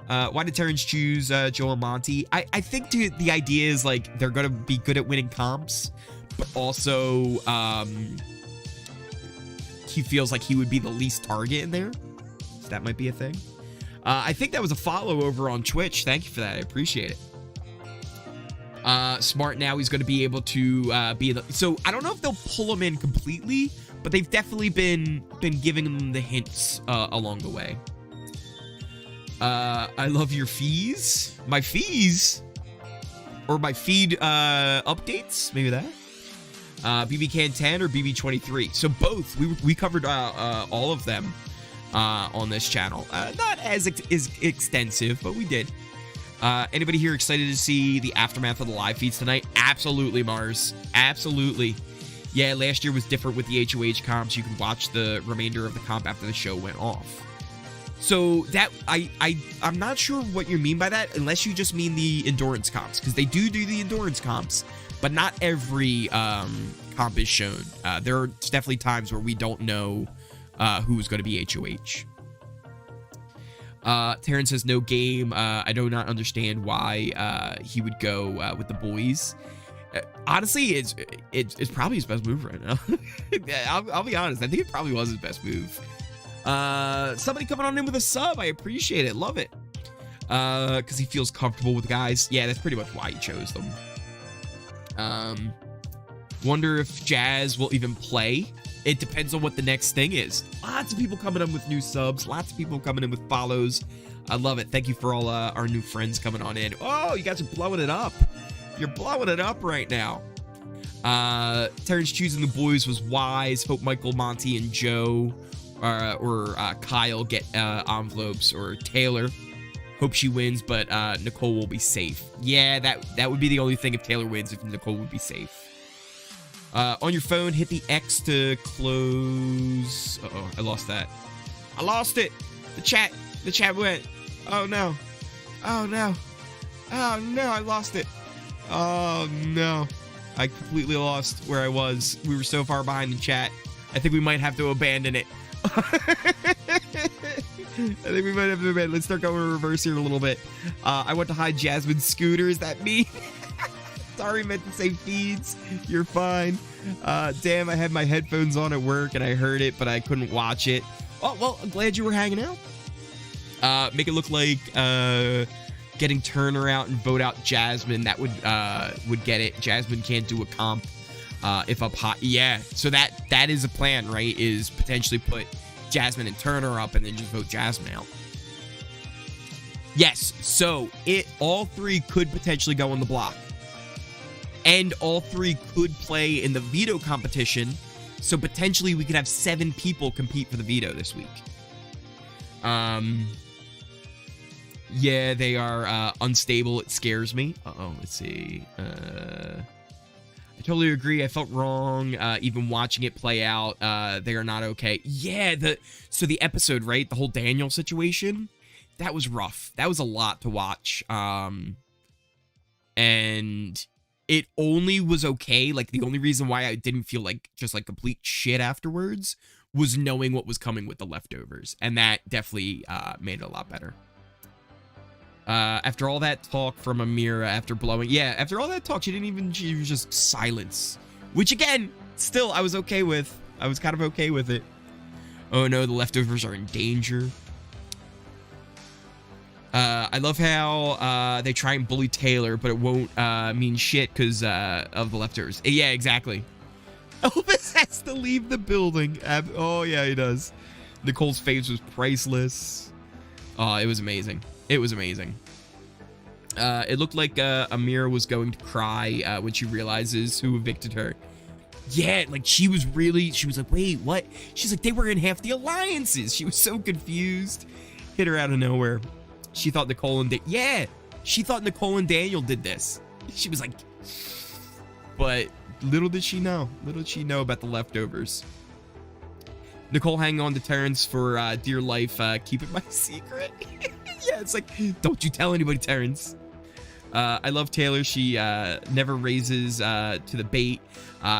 Why did Terrence choose Joe and Monty? I think the idea is like they're gonna be good at winning comps, but also he feels like he would be the least target in there. So that might be a thing. I think that was a follow over on Twitch. Thank you for that. I appreciate it. Smart now, he's going to be able to be the... So I don't know if they'll pull him in completely, but they've definitely been giving him the hints along the way. I love your fees. My fees? Or my feed updates? Maybe that? BB Can 10 or BB23. So both. We covered all of them on this channel. Not as extensive, but we did. Anybody here excited to see the aftermath of the live feeds tonight? Absolutely, Mars. Absolutely. Yeah, last year was different with the HOH comps. You can watch the remainder of the comp after the show went off. So that I'm not sure what you mean by that, unless you just mean the endurance comps, because they do the endurance comps, but not every comp is shown. There are definitely times where we don't know who's going to be HOH. Terrence says no game. I do not understand why he would go with the boys. Honestly, it's probably his best move right now. I'll be honest. I think it probably was his best move. Somebody coming on in with a sub. I appreciate it. Love it. Because he feels comfortable with the guys. Yeah, that's pretty much why he chose them. Wonder if Jazz will even play. It depends on what the next thing is. Lots of people coming in with new subs. Lots of people coming in with follows. I love it. Thank you for all our new friends coming on in. Oh, you guys are blowing it up. You're blowing it up right now. Terrence choosing the boys was wise. Hope Michael, Monty, and Joe or Kyle get envelopes, or Taylor. Hope she wins, but Nicole will be safe. Yeah, that would be the only thing if Taylor wins, if Nicole would be safe. On your phone, hit the X to close. Uh-oh, I lost that. I lost it. The chat went. Oh no. Oh no. Oh no, I lost it. Oh no. I completely lost where I was. We were so far behind the chat. I think we might have to abandon it. Let's start going in reverse here a little bit. I want to hide Jasmine's scooter. Is that me? Sorry, meant to say feeds. You're fine. Damn, I had my headphones on at work and I heard it, but I couldn't watch it. Oh, well, I'm glad you were hanging out. Make it look like getting Turner out and vote out Jasmine. That would get it. Jasmine can't do a comp if up high. Yeah, so that is a plan, right? Is potentially put Jasmine and Turner up and then just vote Jasmine out. Yes, so all three could potentially go on the block. And all three could play in the veto competition. So potentially we could have 7 people compete for the veto this week. Yeah, they are unstable. It scares me. Uh-oh, let's see. I totally agree. I felt wrong even watching it play out. They are not okay. Yeah, so the episode, right? The whole Daniel situation, that was rough. That was a lot to watch. And it only was okay. Like, the only reason why I didn't feel like just like complete shit afterwards was knowing what was coming with the leftovers. And that definitely made it a lot better. After all that talk from Amira, after all that talk, she was just silence. Which, again, still, I was okay with. I was kind of okay with it. Oh no, the leftovers are in danger. I love how they try and bully Taylor, but it won't mean shit because of the leftovers. Yeah, exactly. Elvis has to leave the building. Oh, yeah, he does. Nicole's face was priceless. Oh, it was amazing. It was amazing. It looked like Amira was going to cry when she realizes who evicted her. Yeah, like she was like, wait, what? She's like, they were in half the alliances. She was so confused. Hit her out of nowhere. She thought Nicole and she thought Nicole and Daniel did this. She was like, but little did she know about the leftovers. Nicole hanging on to Terrence for dear life. Keep it my secret. Yeah, it's like, don't you tell anybody, Terrence. I love Taylor. She never raises to the bait.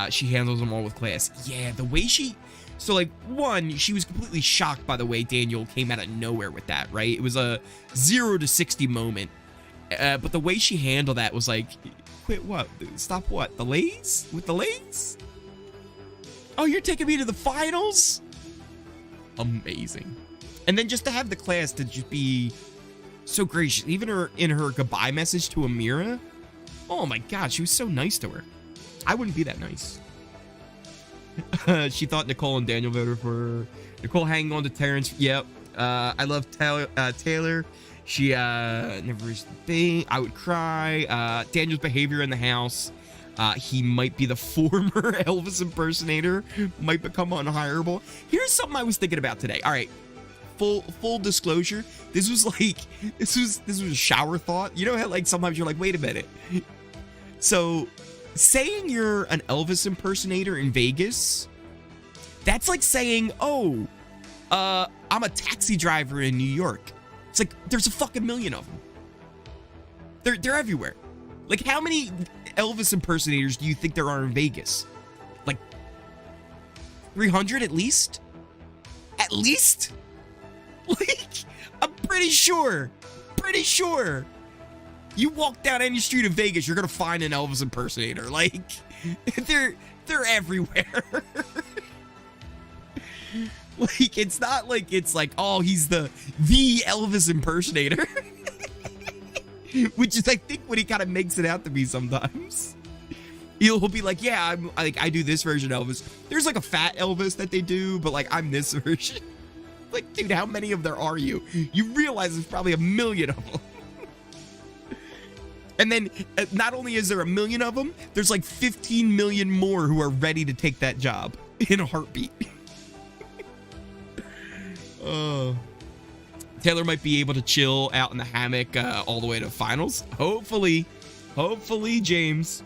She handles them all with class. Yeah, the way so like, one, she was completely shocked by the way Daniel came out of nowhere with that, right? It was a 0 to 60 moment. But the way she handled that was like, quit what? Stop what? The lays? With the lays? Oh, you're taking me to the finals? Amazing. And then just to have the class to just be so gracious. Even in her goodbye message to Amira. Oh my God, she was so nice to her. I wouldn't be that nice. She thought Nicole and Daniel voted for her. Nicole hanging on to Terrence. Yep. I love Taylor. She never reached the thing. I would cry. Daniel's behavior in the house. He might be the former Elvis impersonator. Might become unhireable. Here's something I was thinking about today. All right. Full disclosure. This was a shower thought. You know how like sometimes you're like, wait a minute. So saying you're an Elvis impersonator in Vegas, that's like saying, oh, I'm a taxi driver in New York. It's like, there's a fucking million of them. They're everywhere. Like, how many Elvis impersonators do you think there are in Vegas? Like 300 at least? At least? Like, I'm pretty sure. You walk down any street of Vegas, you're gonna find an Elvis impersonator. Like, they're everywhere. Like, it's not like it's like, oh, he's the Elvis impersonator. Which is, I think, what he kind of makes it out to be sometimes. He'll be like, yeah, I do this version of Elvis. There's like a fat Elvis that they do, but like I'm this version. Like, dude, how many of there are you? You realize there's probably 1 million of them. And then not only is there 1 million of them, there's like 15 million more who are ready to take that job in a heartbeat. Taylor might be able to chill out in the hammock all the way to finals. Hopefully, James.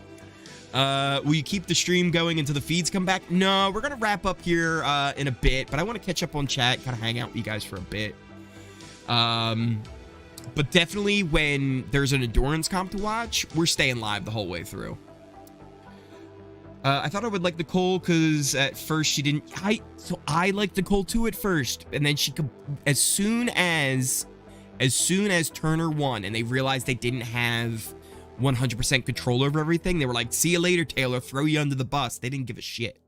Will you keep the stream going until the feeds come back? No, we're gonna wrap up here in a bit, but I want to catch up on chat, kind of hang out with you guys for a bit. But definitely when there's an endurance comp to watch, we're staying live the whole way through. I thought I would like Nicole because at first she didn't. I liked Nicole too at first, and then she could, as soon as Turner won and they realized they didn't have 100% control over everything, they were like, "See you later, Taylor. Throw you under the bus." They didn't give a shit.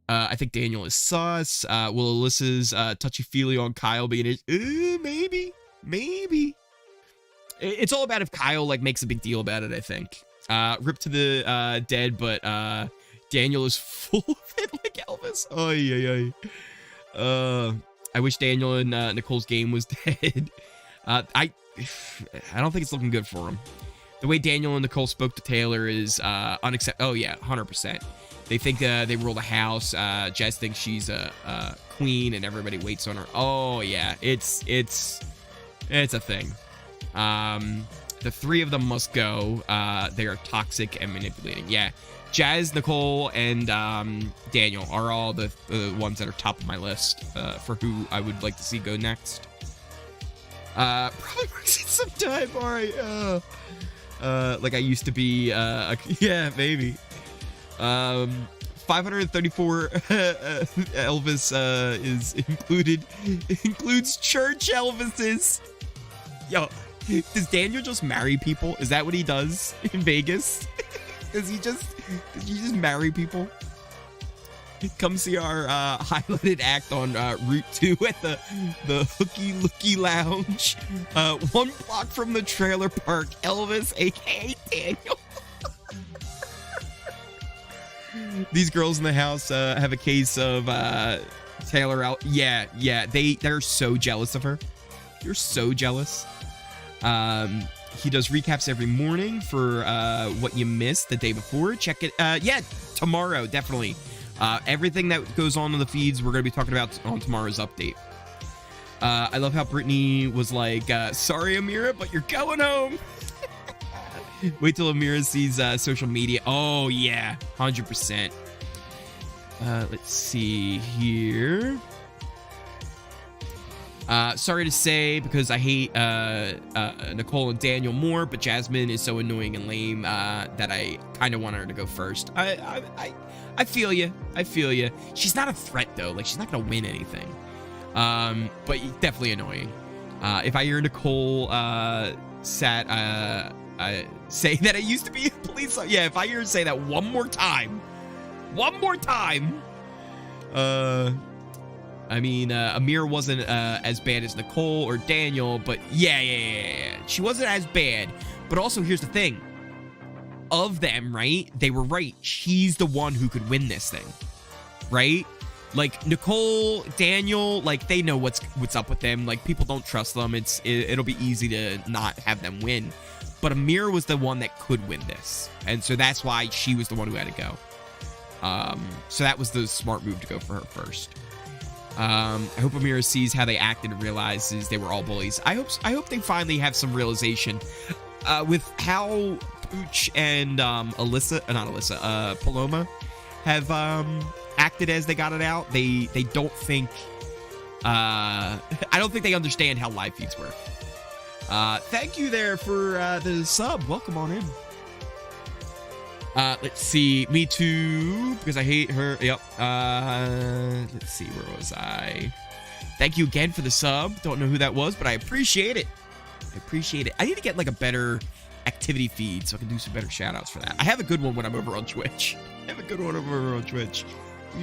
I think Daniel is sus. Will Alyssa's touchy-feely on Kyle being his? Maybe. It's all about if Kyle like makes a big deal about it, I think. Rip to the dead, but Daniel is full of it like Elvis. I wish Daniel and Nicole's game was dead. I don't think it's looking good for him. The way Daniel and Nicole spoke to Taylor is unacceptable. Oh yeah, 100%. They think they rule the house. Jess thinks she's a queen and everybody waits on her. Oh yeah, it's a thing. The three of them must go. They are toxic and manipulating. Yeah, Jazz, Nicole, and Daniel are all the ones that are top of my list for who I would like to see go next. Probably works in some time. All right. Like I used to be. Yeah, maybe. 534 Elvis is included. Includes church Elvises. Yo, does Daniel just marry people? Is that what he does in Vegas? Does he just marry people? Come see our highlighted act on Route 2 at the Hooky Looky Lounge. 1 block from the trailer park. Elvis, aka Daniel. These girls in the house have a case of Taylor out. Yeah, they're so jealous of her. You're so jealous. He does recaps every morning for what you missed the day before. Check it. Yeah, tomorrow, definitely. Everything that goes on in the feeds, we're going to be talking about on tomorrow's update. I love how Brittany was like, sorry, Amira, but you're going home. Wait till Amira sees social media. Oh, yeah, 100%. Let's see here. Sorry to say, because I hate Nicole and Daniel more, but Jasmine is so annoying and lame that I kind of want her to go first. I feel you. She's not a threat, though. Like, she's not going to win anything. But definitely annoying. If I hear Nicole say that I used to be a police officer. Yeah, if I hear her say that one more time. I mean, Amir wasn't as bad as Nicole or Daniel, but yeah. She wasn't as bad. But also, here's the thing. Of them, right? They were right. She's the one who could win this thing, right? Like Nicole, Daniel, like they know what's up with them. Like people don't trust them. It'll be easy to not have them win. But Amir was the one that could win this, and so that's why she was the one who had to go. So that was the smart move to go for her first. I hope Amira sees how they acted and realizes they were all bullies. I hope they finally have some realization with how Pooch and Paloma have acted as they got it out. They don't think I don't think they understand how live feeds work. Thank you there for the sub. Welcome on in. Let's see. Me too, because I hate her. Yep. Let's see. Where was I? Thank you again for the sub. Don't know who that was, but I appreciate it. I need to get like a better activity feed so I can do some better shout outs for that. I have a good one when I'm over on Twitch. I need a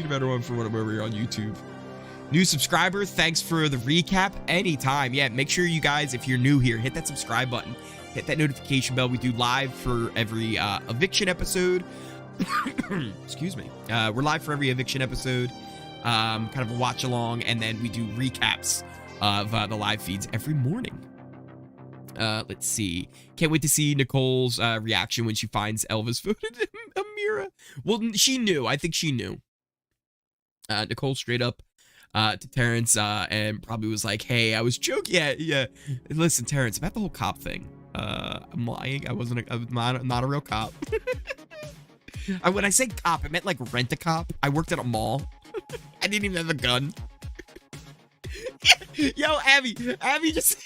better one for when I'm over here on YouTube. New subscriber, thanks for the recap anytime. Yeah, make sure you guys, if you're new here, hit that subscribe button. Hit that notification bell. We do live for every eviction episode. Excuse me. We're live for every eviction episode. Kind of a watch along, and then we do recaps of the live feeds every morning. Let's see. Can't wait to see Nicole's reaction when she finds Elvis voted Amira. Well, she knew. I think she knew. Nicole straight up to Terrence and probably was like, hey, I was joking. Yeah. Listen, Terrence, about the whole cop thing. I'm lying. I was not a real cop. When I say cop, I meant like rent a cop. I worked at a mall. I didn't even have a gun. Yo, Abby just,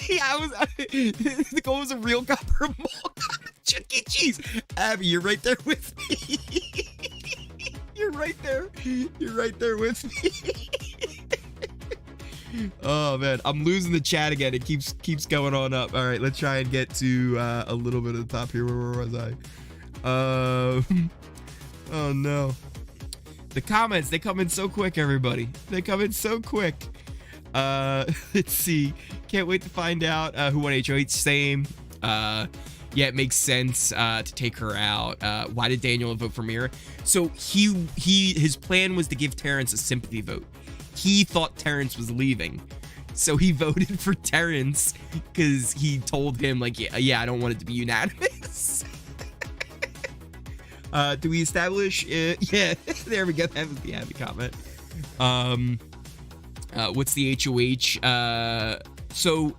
Nicole was a real cop or a mall cop. Chuck E. Cheese. Abby, you're right there with me. You're right there with me. Oh man, I'm losing the chat again. It keeps going on up. All right, let's try and get to a little bit of the top here. Where was I? Oh no. The comments, they come in so quick, everybody. They come in so quick. Let's see. Can't wait to find out who won HOH. Same. Yeah, it makes sense to take her out. Why did Daniel vote for Mira? So his plan was to give Terrence a sympathy vote. He thought Terrence was leaving, so he voted for Terrence because he told him like, yeah, I don't want it to be unanimous. Do we establish it? Yeah, there we go. That was the Abby comment. What's the HOH? So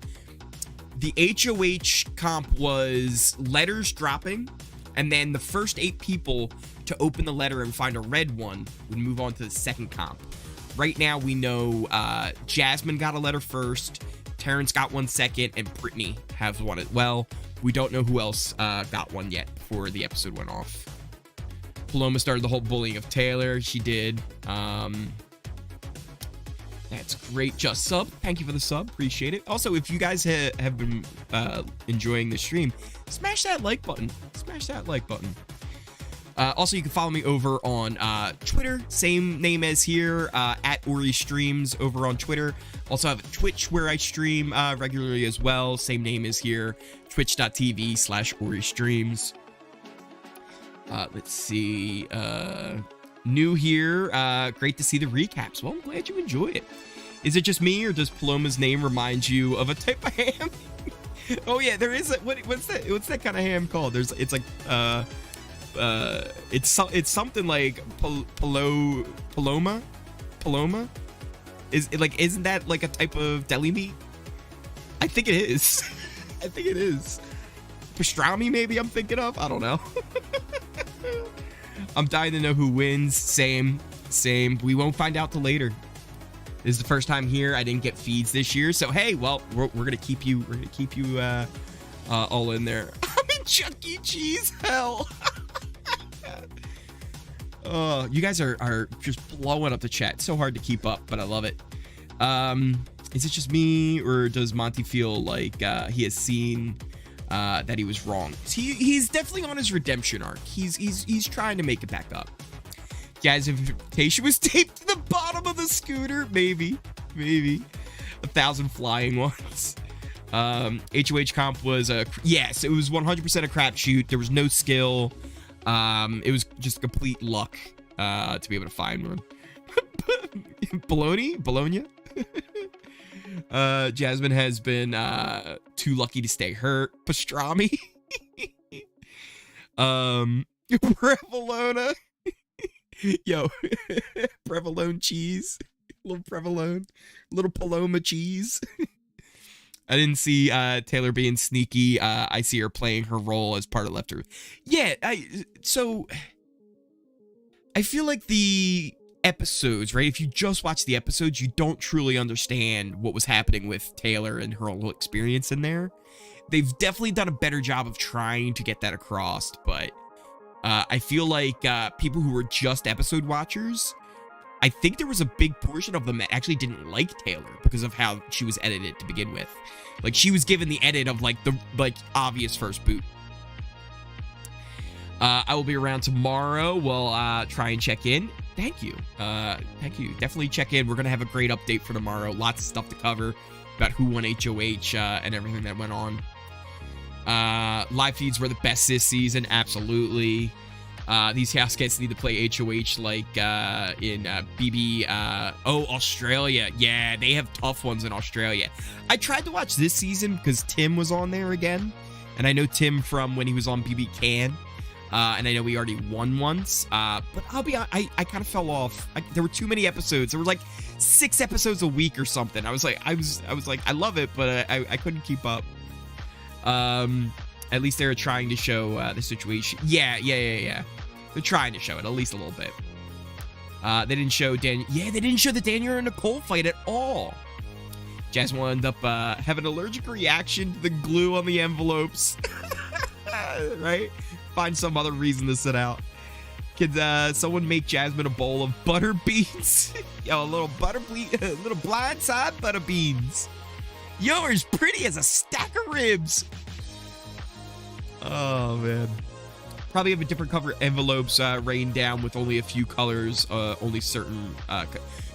the HOH comp was letters dropping, and then the first 8 people to open the letter and find a red one would move on to the second comp. Right now, we know Jasmine got a letter first, Terrence got one second, and Brittany has one as well. We don't know who else got one yet before the episode went off. Paloma started the whole bullying of Taylor. She did. That's great. Just sub. Thank you for the sub. Appreciate it. Also, if you guys have been enjoying the stream, smash that like button. Smash that like button. Also, you can follow me over on Twitter. Same name as here, at Ori Streams over on Twitter. Also have a Twitch where I stream regularly as well. Same name as here, twitch.tv/Ori Streams. Let's see. New here. Great to see the recaps. Well, I'm glad you enjoy it. Is it just me, or does Paloma's name remind you of a type of ham? Oh yeah, there is. What's that kind of ham called? It's like it's something like Paloma. Isn't that like a type of deli meat? I think it is. I think it is. Pastrami, maybe I'm thinking of. I don't know. I'm dying to know who wins. Same. We won't find out till later. This is the first time here. I didn't get feeds this year, so hey, well, we're gonna keep you. We're gonna keep you all in there. I'm in Chuck E. Cheese hell. Oh, you guys are just blowing up the chat. It's so hard to keep up, but I love it. Is it just me, or does Monty feel like he has seen that he was wrong? He's definitely on his redemption arc. He's trying to make it back up. Guy's invitation was taped to the bottom of the scooter. Maybe 1,000 flying ones. HOH comp was yes, it was 100% a crapshoot. There was no skill. It was just complete luck to be able to find one. Bologna. Jasmine has been too lucky to stay hurt. Pastrami. Prevolona. Yo, Prevolone cheese. Little Prevolone. Little Paloma cheese. I didn't see Taylor being sneaky. I see her playing her role as part of Leftover. Yeah, so I feel like the episodes, right? If you just watch the episodes, you don't truly understand what was happening with Taylor and her whole experience in there. They've definitely done a better job of trying to get that across, but I feel like people who were just episode watchers, I think there was a big portion of them that actually didn't like Taylor because of how she was edited to begin with. Like, she was given the edit of the obvious first boot. I will be around tomorrow. We'll try and check in. Thank you. Definitely check in. We're gonna have a great update for tomorrow. Lots of stuff to cover about who won HOH and everything that went on. Live feeds were the best this season, absolutely. These house guests need to play HOH like in BB. Australia. Yeah, they have tough ones in Australia. I tried to watch this season because Tim was on there again. And I know Tim from when he was on BB Can. And I know we already won once. But I'll be honest, I kind of fell off. There were too many episodes. There were like 6 episodes a week or something. I was like, I love it, but I couldn't keep up. At least they were trying to show the situation. Yeah. They're trying to show it at least a little bit. They didn't show Daniel. Yeah, they didn't show the Daniel and Nicole fight at all. Jasmine will end up having an allergic reaction to the glue on the envelopes. Right? Find some other reason to sit out. Could someone make Jasmine a bowl of butter beans? Yo, a little blindside butter beans. Yours pretty as a stack of ribs. Oh, man. Probably have a different cover envelopes rained down with only a few colors, only certain.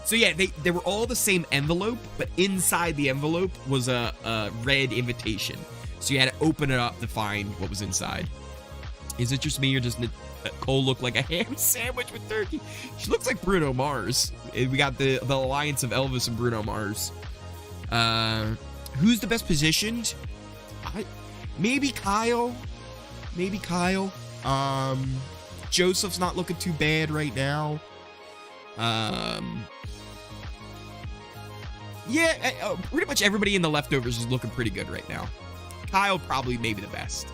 So yeah, they were all the same envelope, but inside the envelope was a red invitation. So you had to open it up to find what was inside. Is it just me or does Nicole look like a ham sandwich with turkey? She looks like Bruno Mars. We got the alliance of Elvis and Bruno Mars. Who's the best positioned? Maybe Kyle. Joseph's not looking too bad right now. Pretty much everybody in the leftovers is looking pretty good right now. Kyle probably maybe the best.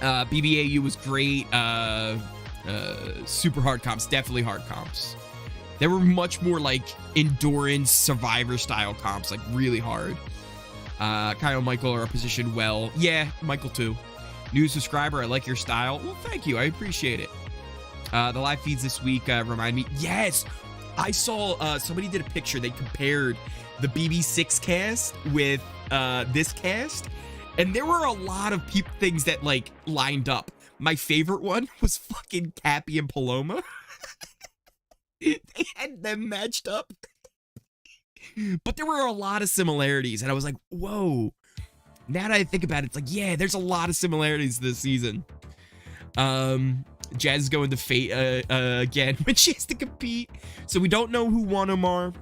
BBAU was great. Super hard comps, definitely hard comps. There were much more like endurance survivor style comps, like really hard. Kyle and Michael are positioned well. Yeah, Michael too. New subscriber, I like your style. Well, thank you. I appreciate it. The live feeds this week remind me. Yes, I saw somebody did a picture. They compared the BB6 cast with this cast, and there were a lot of things that like lined up. My favorite one was fucking Cappy and Paloma. They had them matched up. But there were a lot of similarities, and I was like, whoa. Now that I think about it, it's like, yeah, there's a lot of similarities this season. Jazz is going to Fate again when she has to compete. So we don't know who won Omar.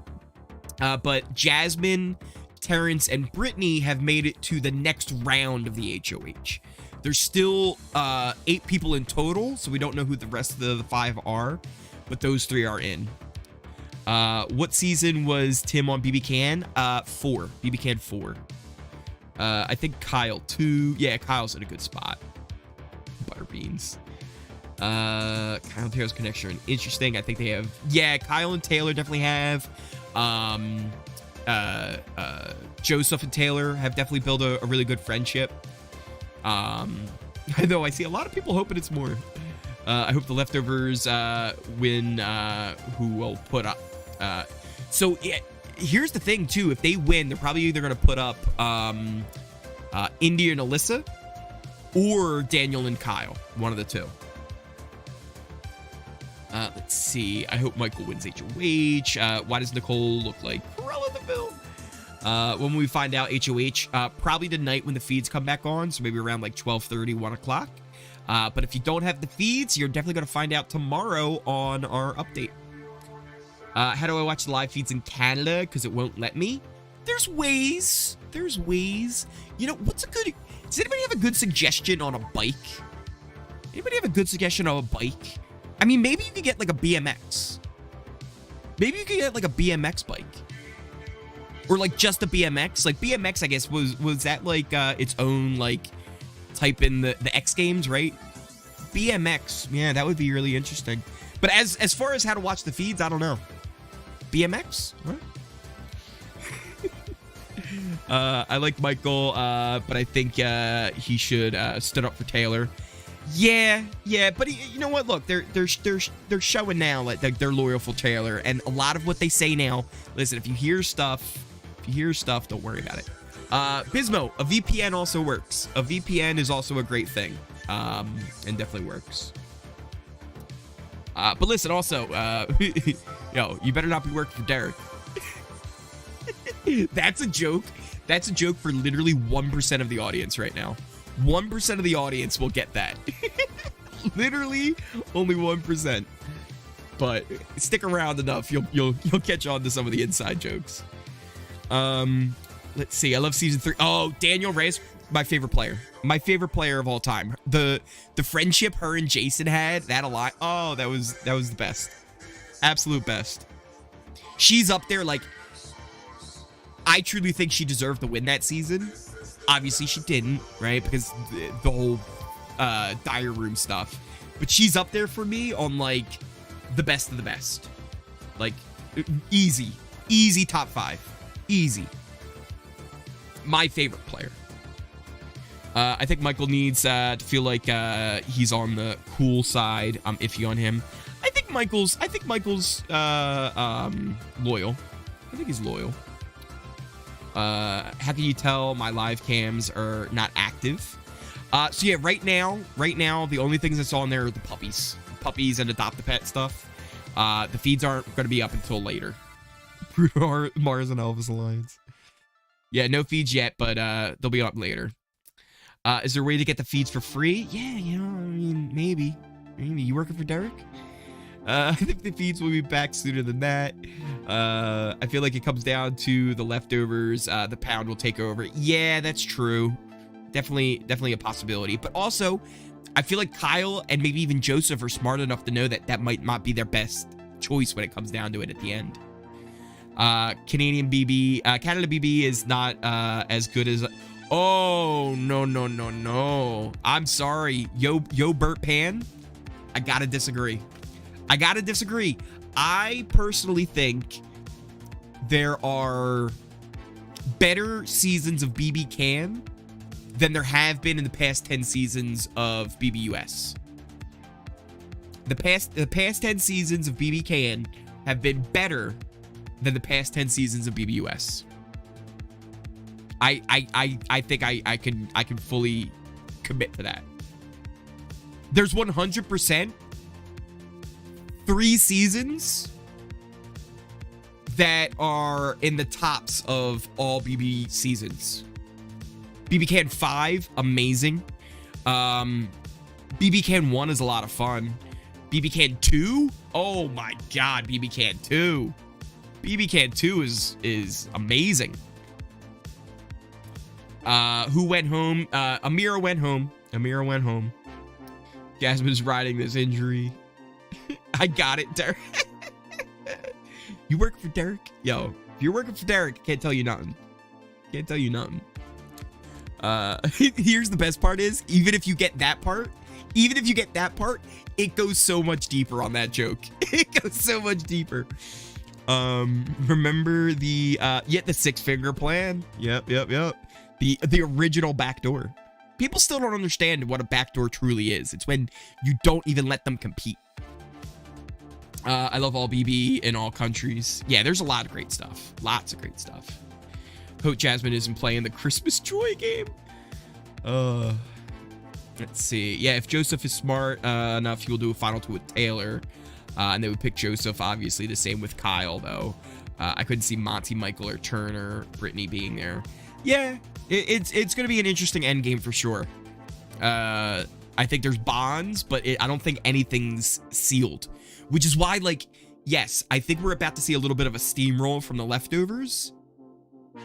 But Jasmine, Terrence, and Brittany have made it to the next round of the HOH. There's still 8 people in total, so we don't know who the rest of the 5 are. But those 3 are in. What season was Tim on BB Can? 4. BB Can 4. I think Kyle 2. Yeah, Kyle's in a good spot. Butterbeans. Kyle and Taylor's connection are interesting. I think they have. Yeah, Kyle and Taylor definitely have. Joseph and Taylor have definitely built a really good friendship. Though I see a lot of people hoping it's more. I hope the leftovers win. Who will put up? So yeah, here's the thing too. If they win, they're probably either going to put up India and Alyssa, or Daniel and Kyle. One of the two. Let's see. I hope Michael wins HOH. Why does Nicole look like Cruella de Vil? When we find out HOH, probably tonight when the feeds come back on. So maybe around like 12:30, 1 o'clock. But if you don't have the feeds, you're definitely going to find out tomorrow on our update. How do I watch the live feeds in Canada? Because it won't let me. There's ways. You know, what's a good... Does anybody have a good suggestion on a bike? Anybody have a good suggestion on a bike? I mean, maybe you could get like a BMX. Maybe you could get like a BMX bike. Or like just a BMX. Like BMX, I guess, was that like its own like type in the X Games, right? BMX, yeah, that would be really interesting. But as far as how to watch the feeds, I don't know. BMX? What? I like Michael, but I think he should stood up for Taylor. Yeah, but you know what? Look, they're showing now like they're loyal for Taylor, and a lot of what they say now. Listen, if you hear stuff, don't worry about it. Bismo, a VPN also works. A VPN is also a great thing, and definitely works. But listen, also, yo, you better not be working for Derek. That's a joke. That's a joke for literally 1% of the audience right now. 1% of the audience will get that. Literally only 1%. But stick around enough, you'll catch on to some of the inside jokes. Let's see. I love season 3. Oh, Daniel Reyes, my favorite player. My favorite player of all time. The friendship her and Jason had, that a lot. Oh, that was the best. Absolute best. She's up there. Like, I truly think she deserved to win that season. Obviously she didn't, right? Because the whole dire room stuff. But she's up there for me on like the best of the best. Like, easy top 5. Easy. My favorite player. I think Michael needs to feel like he's on the cool side. I'm iffy on him. I think Michael's loyal. I think he's loyal. How can you tell my live cams are not active? So yeah, right now, the only things that's on there are the puppies and adopt a pet stuff. The feeds aren't going to be up until later. Bruno Mars and Elvis Alliance. Yeah, no feeds yet, but they'll be up later. Is there a way to get the feeds for free? Yeah, I mean, maybe. You working for Derek? I think the feeds will be back sooner than that. I feel like it comes down to the leftovers. The pound will take over. Yeah, that's true. Definitely a possibility. But also, I feel like Kyle and maybe even Joseph are smart enough to know that might not be their best choice when it comes down to it at the end. Canada BB is not as good as... Oh, no. I'm sorry. Yo, Bert Pan. I gotta disagree. I personally think there are better seasons of BB Can than there have been in the past 10 seasons of BBUS. The past 10 seasons of BB Can have been better than the past 10 seasons of BBUS. I think I can fully commit to that. There's 100% 3 seasons that are in the tops of all BB seasons. BB Can 5, amazing. BB Can 1 is a lot of fun. BB Can 2, oh my god, BB Can 2. BB Can 2 is amazing. Who went home? Amira went home. Jasmine's riding this injury. I got it, Derek. You work for Derek? Yo, if you're working for Derek, can't tell you nothing. Here's the best part is, even if you get that part, it goes so much deeper on that joke. It goes so much deeper. Remember the 6-finger plan? Yep. The original backdoor. People still don't understand what a backdoor truly is. It's when you don't even let them compete. I love all BB in all countries. Yeah, there's a lot of great stuff. Lots of great stuff. Hope Jasmine isn't playing the Christmas Joy game. Let's see. Yeah, if Joseph is smart enough, he will do a final 2 with Taylor. And they would pick Joseph, obviously. The same with Kyle, though. I couldn't see Monty, Michael, or Turner, Brittany being there. Yeah, it's going to be an interesting end game for sure. I think there's bonds, but I don't think anything's sealed. Which is why, like, yes, I think we're about to see a little bit of a steamroll from the leftovers.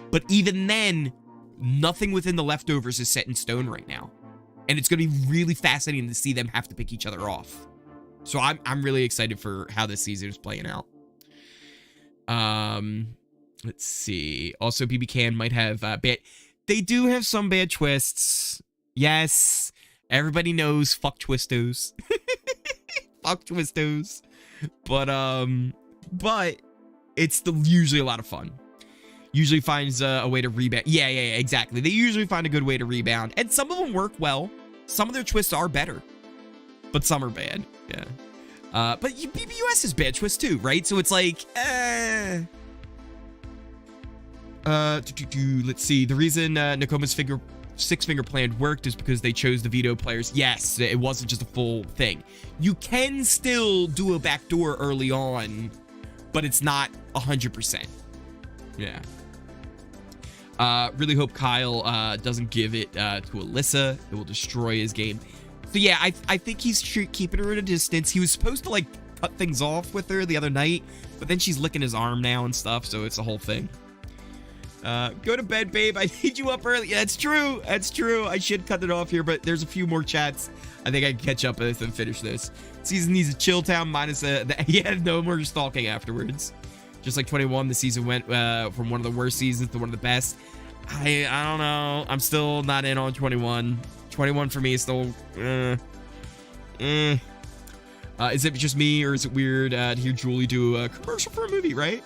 But even then, nothing within the leftovers is set in stone right now. And it's going to be really fascinating to see them have to pick each other off. So I'm really excited for how this season is playing out. Let's see. Also, BB Can might have bad... They do have some bad twists. Yes. Everybody knows. Fuck Twistos. Fuck Twistos. But it's usually a lot of fun. Usually finds a way to rebound. Yeah, exactly. They usually find a good way to rebound. And some of them work well. Some of their twists are better. But some are bad. Yeah. But BBUS is bad twists too, right? So it's like, let's see. The reason Nakoma's 6-finger plan worked is because they chose the veto players. Yes, it wasn't just a full thing. You can still do a backdoor early on, but it's not 100%. Yeah. Really hope Kyle doesn't give it to Alyssa. It will destroy his game. So yeah, I think he's keeping her at a distance. He was supposed to like cut things off with her the other night, but then she's licking his arm now and stuff, so it's a whole thing. Go to bed, babe. I need you up early. Yeah, that's true. That's true. I should cut it off here, but there's a few more chats. I think I can catch up with and finish this. Season needs a chill town minus no more stalking afterwards. Just like 21, the season went from one of the worst seasons to one of the best. I don't know. I'm still not in on 21. 21 for me is still is it just me, or is it weird to hear Julie do a commercial for a movie, right?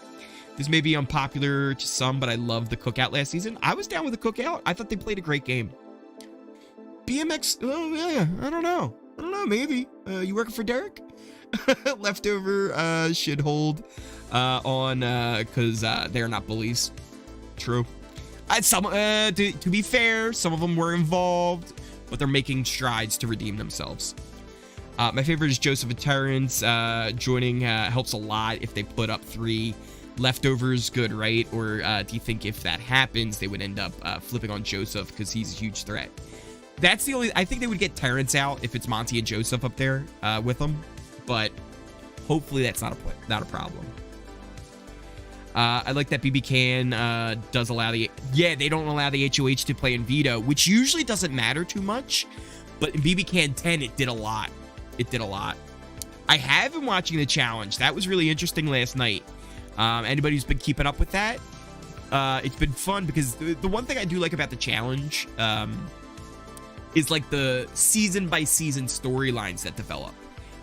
This may be unpopular to some, but I loved the Cookout last season. I was down with the Cookout. I thought they played a great game. BMX, oh yeah, I don't know, maybe. You working for Derek? Leftover should hold on because they're not bullies. True. To be fair, some of them were involved, but they're making strides to redeem themselves. My favorite is Joseph and Terrence. Joining helps a lot if they put up 3. Leftovers, good, right? Or do you think if that happens, they would end up flipping on Joseph because he's a huge threat? That's the only... I think they would get Terrence out if it's Monty and Joseph up there with them, but hopefully that's not a problem. I like that BB Can does allow the... Yeah, they don't allow the HOH to play in Veto, which usually doesn't matter too much, but in BB Can 10, it did a lot. It did a lot. I have been watching the challenge. That was really interesting last night. Anybody who's been keeping up with that, it's been fun because the one thing I do like about the challenge is like the season by season storylines that develop.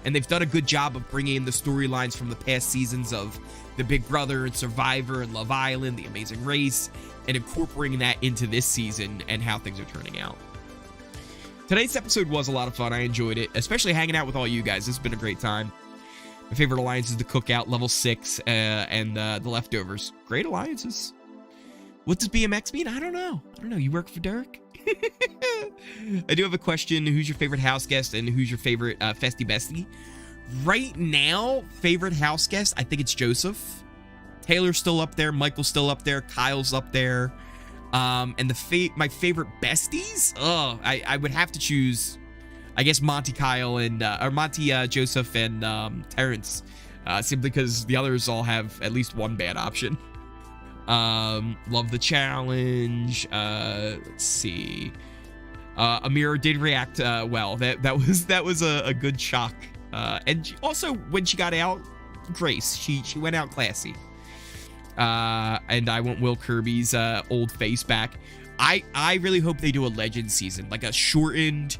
And they've done a good job of bringing in the storylines from the past seasons of The Big Brother and Survivor and Love Island, The Amazing Race, and incorporating that into this season and how things are turning out. Today's episode was a lot of fun. I enjoyed it, especially hanging out with all you guys. This has been a great time. My favorite alliance is the Cookout, level 6, and the Leftovers. Great alliances. What does BMX mean? I don't know. You work for Derek? I do have a question. Who's your favorite house guest and who's your favorite festy bestie? Right now, favorite house guest, I think it's Joseph. Taylor's still up there. Michael's still up there. Kyle's up there. And my favorite besties? I would have to choose, I guess, Monty, Kyle, and or Monty, Joseph, and Terrence, simply because the others all have at least one bad option. Love the challenge. Let's see. Amira did react well. That was a good shock. And also when she got out, Grace, she went out classy. And I want Will Kirby's old face back. I really hope they do a legend season, like a shortened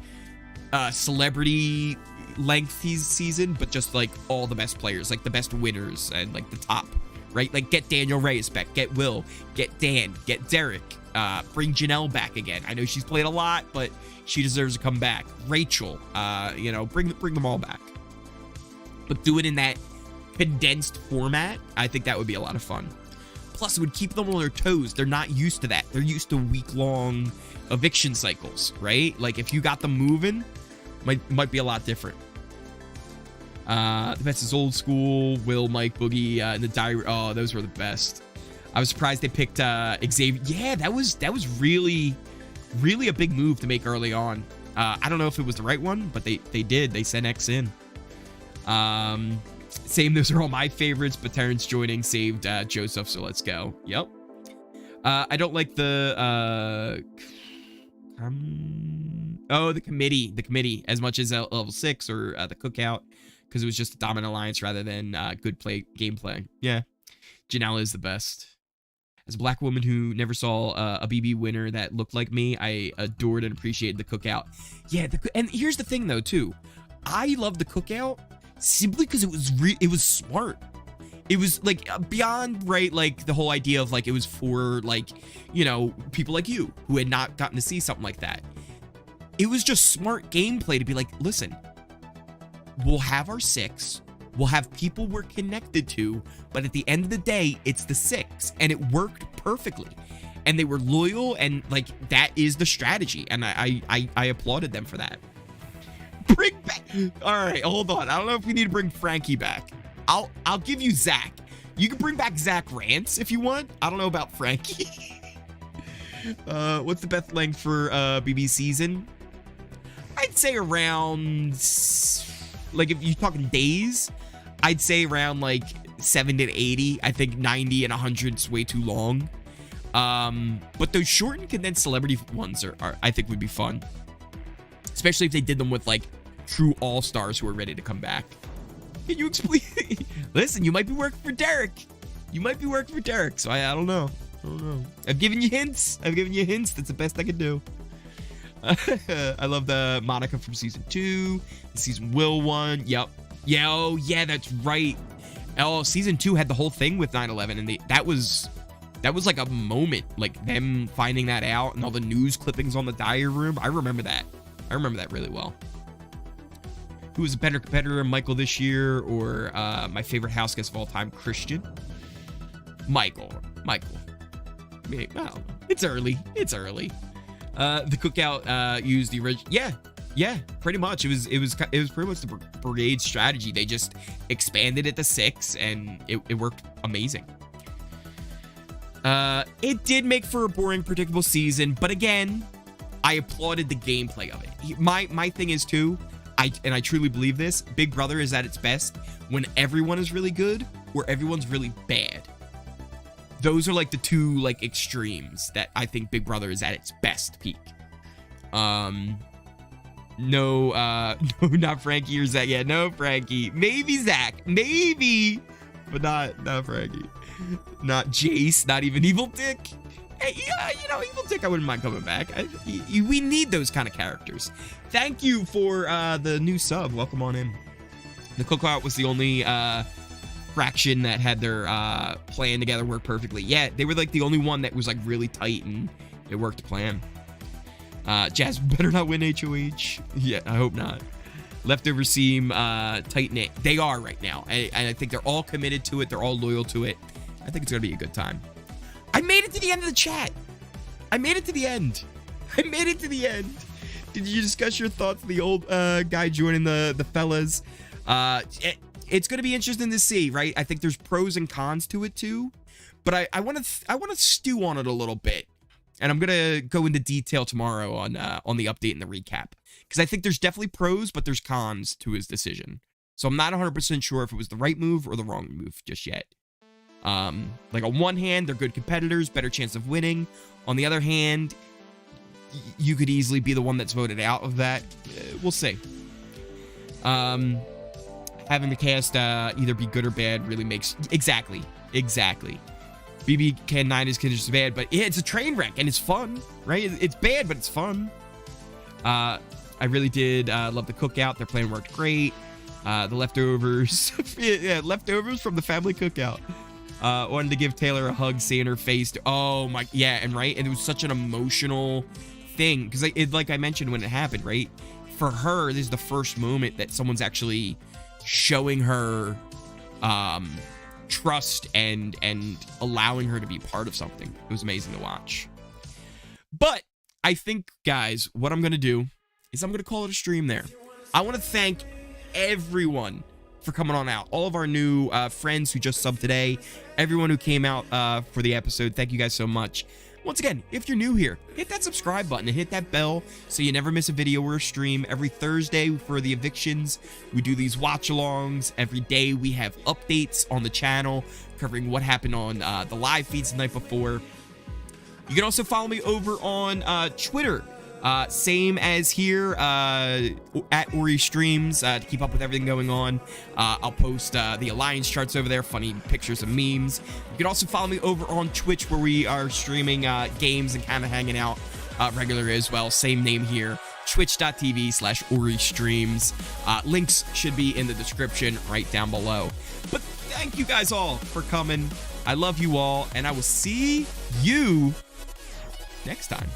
celebrity length season, but just like all the best players, like the best winners and like the top, right? Like get Daniel Reyes back, get Will, get Dan, get Derek, bring Janelle back again. I know she's played a lot, but she deserves to come back. Rachel, bring them all back, but do it in that condensed format. I think that would be a lot of fun. Plus, it would keep them on their toes. They're not used to that. They're used to week-long eviction cycles, right? Like, if you got them moving, might be a lot different. The best is old school. Will, Mike, Boogie, and the diary. Oh, those were the best. I was surprised they picked Xavier. Yeah, that was really, really a big move to make early on. I don't know if it was the right one, but they did. They sent X in. Same, those are all my favorites, but Terrence joining saved Joseph, so let's go. Yep. I don't like the the committee as much as level 6 or the Cookout, because it was just a dominant alliance rather than good gameplay. Yeah, Janelle is the best. As a black woman who never saw a BB winner that looked like me, I adored and appreciated the Cookout. Yeah, and here's the thing though too, I love the Cookout simply because it was smart. It was like beyond, right, like the whole idea of like it was for like, people like you who had not gotten to see something like that. It was just smart gameplay to be like, listen, we'll have our 6, we'll have people we're connected to, but at the end of the day, it's the 6, and it worked perfectly. And they were loyal, and like that is the strategy, and I applauded them for that. Bring back. All right, hold on. I don't know if we need to bring Frankie back. I'll give you Zach. You can bring back Zach Rance if you want. I don't know about Frankie. What's the best length for BB season? I'd say around, like, if you're talking days, I'd say around like 70 to 80. I think 90 and 100 is way too long. But those short and condensed celebrity ones are I think would be fun, especially if they did them with like true all-stars who are ready to come back. Can you explain? Listen, you might be working for Derek. So I don't know. I've given you hints. That's the best I could do. I love the Monica from season 2, the season Will one. Yep. Yeah, oh yeah, that's right. Oh, season 2 had the whole thing with 9/11, and that was like a moment, like them finding that out and all the news clippings on the diary room. I remember that really well. Who was a better competitor, Michael this year, or my favorite house guest of all time, Christian? Michael. Well, it's early. The cookout used the original. Yeah, pretty much. It was pretty much the brigade strategy. They just expanded it to 6, and it worked amazing. It did make for a boring, predictable season, but again, I applauded the gameplay of it. My thing is too, I truly believe this, Big Brother is at its best when everyone is really good or everyone's really bad. Those are like the two like extremes that I think Big Brother is at its best peak. No, not Frankie or Zach. Yeah, no Frankie. Maybe Zach. Maybe. But not Frankie. Not Jace. Not even Evil Dick. Hey, yeah, Evil Dick, I wouldn't mind coming back. We need those kind of characters. Thank you for the new sub. Welcome on in. The cookout was the only fraction that had their plan together work perfectly. Yeah, they were like the only one that was like really tight and it worked to plan. Jazz better not win HOH. Yeah, I hope not. Leftovers seem tight-knit. They are right now. And I think they're all committed to it. They're all loyal to it. I think it's going to be a good time. I made it to the end of the chat. I made it to the end. Did you discuss your thoughts on the old guy joining the fellas? It's going to be interesting to see, right? I think there's pros and cons to it too. But I want to stew on it a little bit. And I'm going to go into detail tomorrow on the update and the recap. Because I think there's definitely pros, but there's cons to his decision. So I'm not 100% sure if it was the right move or the wrong move just yet. Like on one hand, they're good competitors, better chance of winning. On the other hand, you could easily be the one that's voted out of that. We'll see. Having the cast either be good or bad really makes... Exactly. BB Can 9 is just bad, but it's a train wreck and it's fun, right? It's bad, but it's fun. I really did love the cookout. Their plan worked great. The leftovers, leftovers from the family cookout. Wanted to give Taylor a hug, seeing her face. Oh my, yeah, and right, and it was such an emotional thing because, like I mentioned when it happened, right? For her, this is the first moment that someone's actually showing her trust and allowing her to be part of something. It was amazing to watch. But I think, guys, what I'm gonna do is I'm gonna call it a stream there. I want to thank everyone for coming on out. All of our new friends who just subbed today, everyone who came out for the episode, thank you guys so much. Once again, if you're new here, hit that subscribe button and hit that bell so you never miss a video or a stream. Every Thursday for the evictions, we do these watch-alongs. Every day we have updates on the channel covering what happened on the live feeds the night before. You can also follow me over on Twitter. Same as here, at Ori Streams, to keep up with everything going on. I'll post the Alliance charts over there, funny pictures and memes. You can also follow me over on Twitch, where we are streaming games and kind of hanging out regularly as well. Same name here, twitch.tv/Ori Streams. Links should be in the description right down below. But thank you guys all for coming. I love you all, and I will see you next time.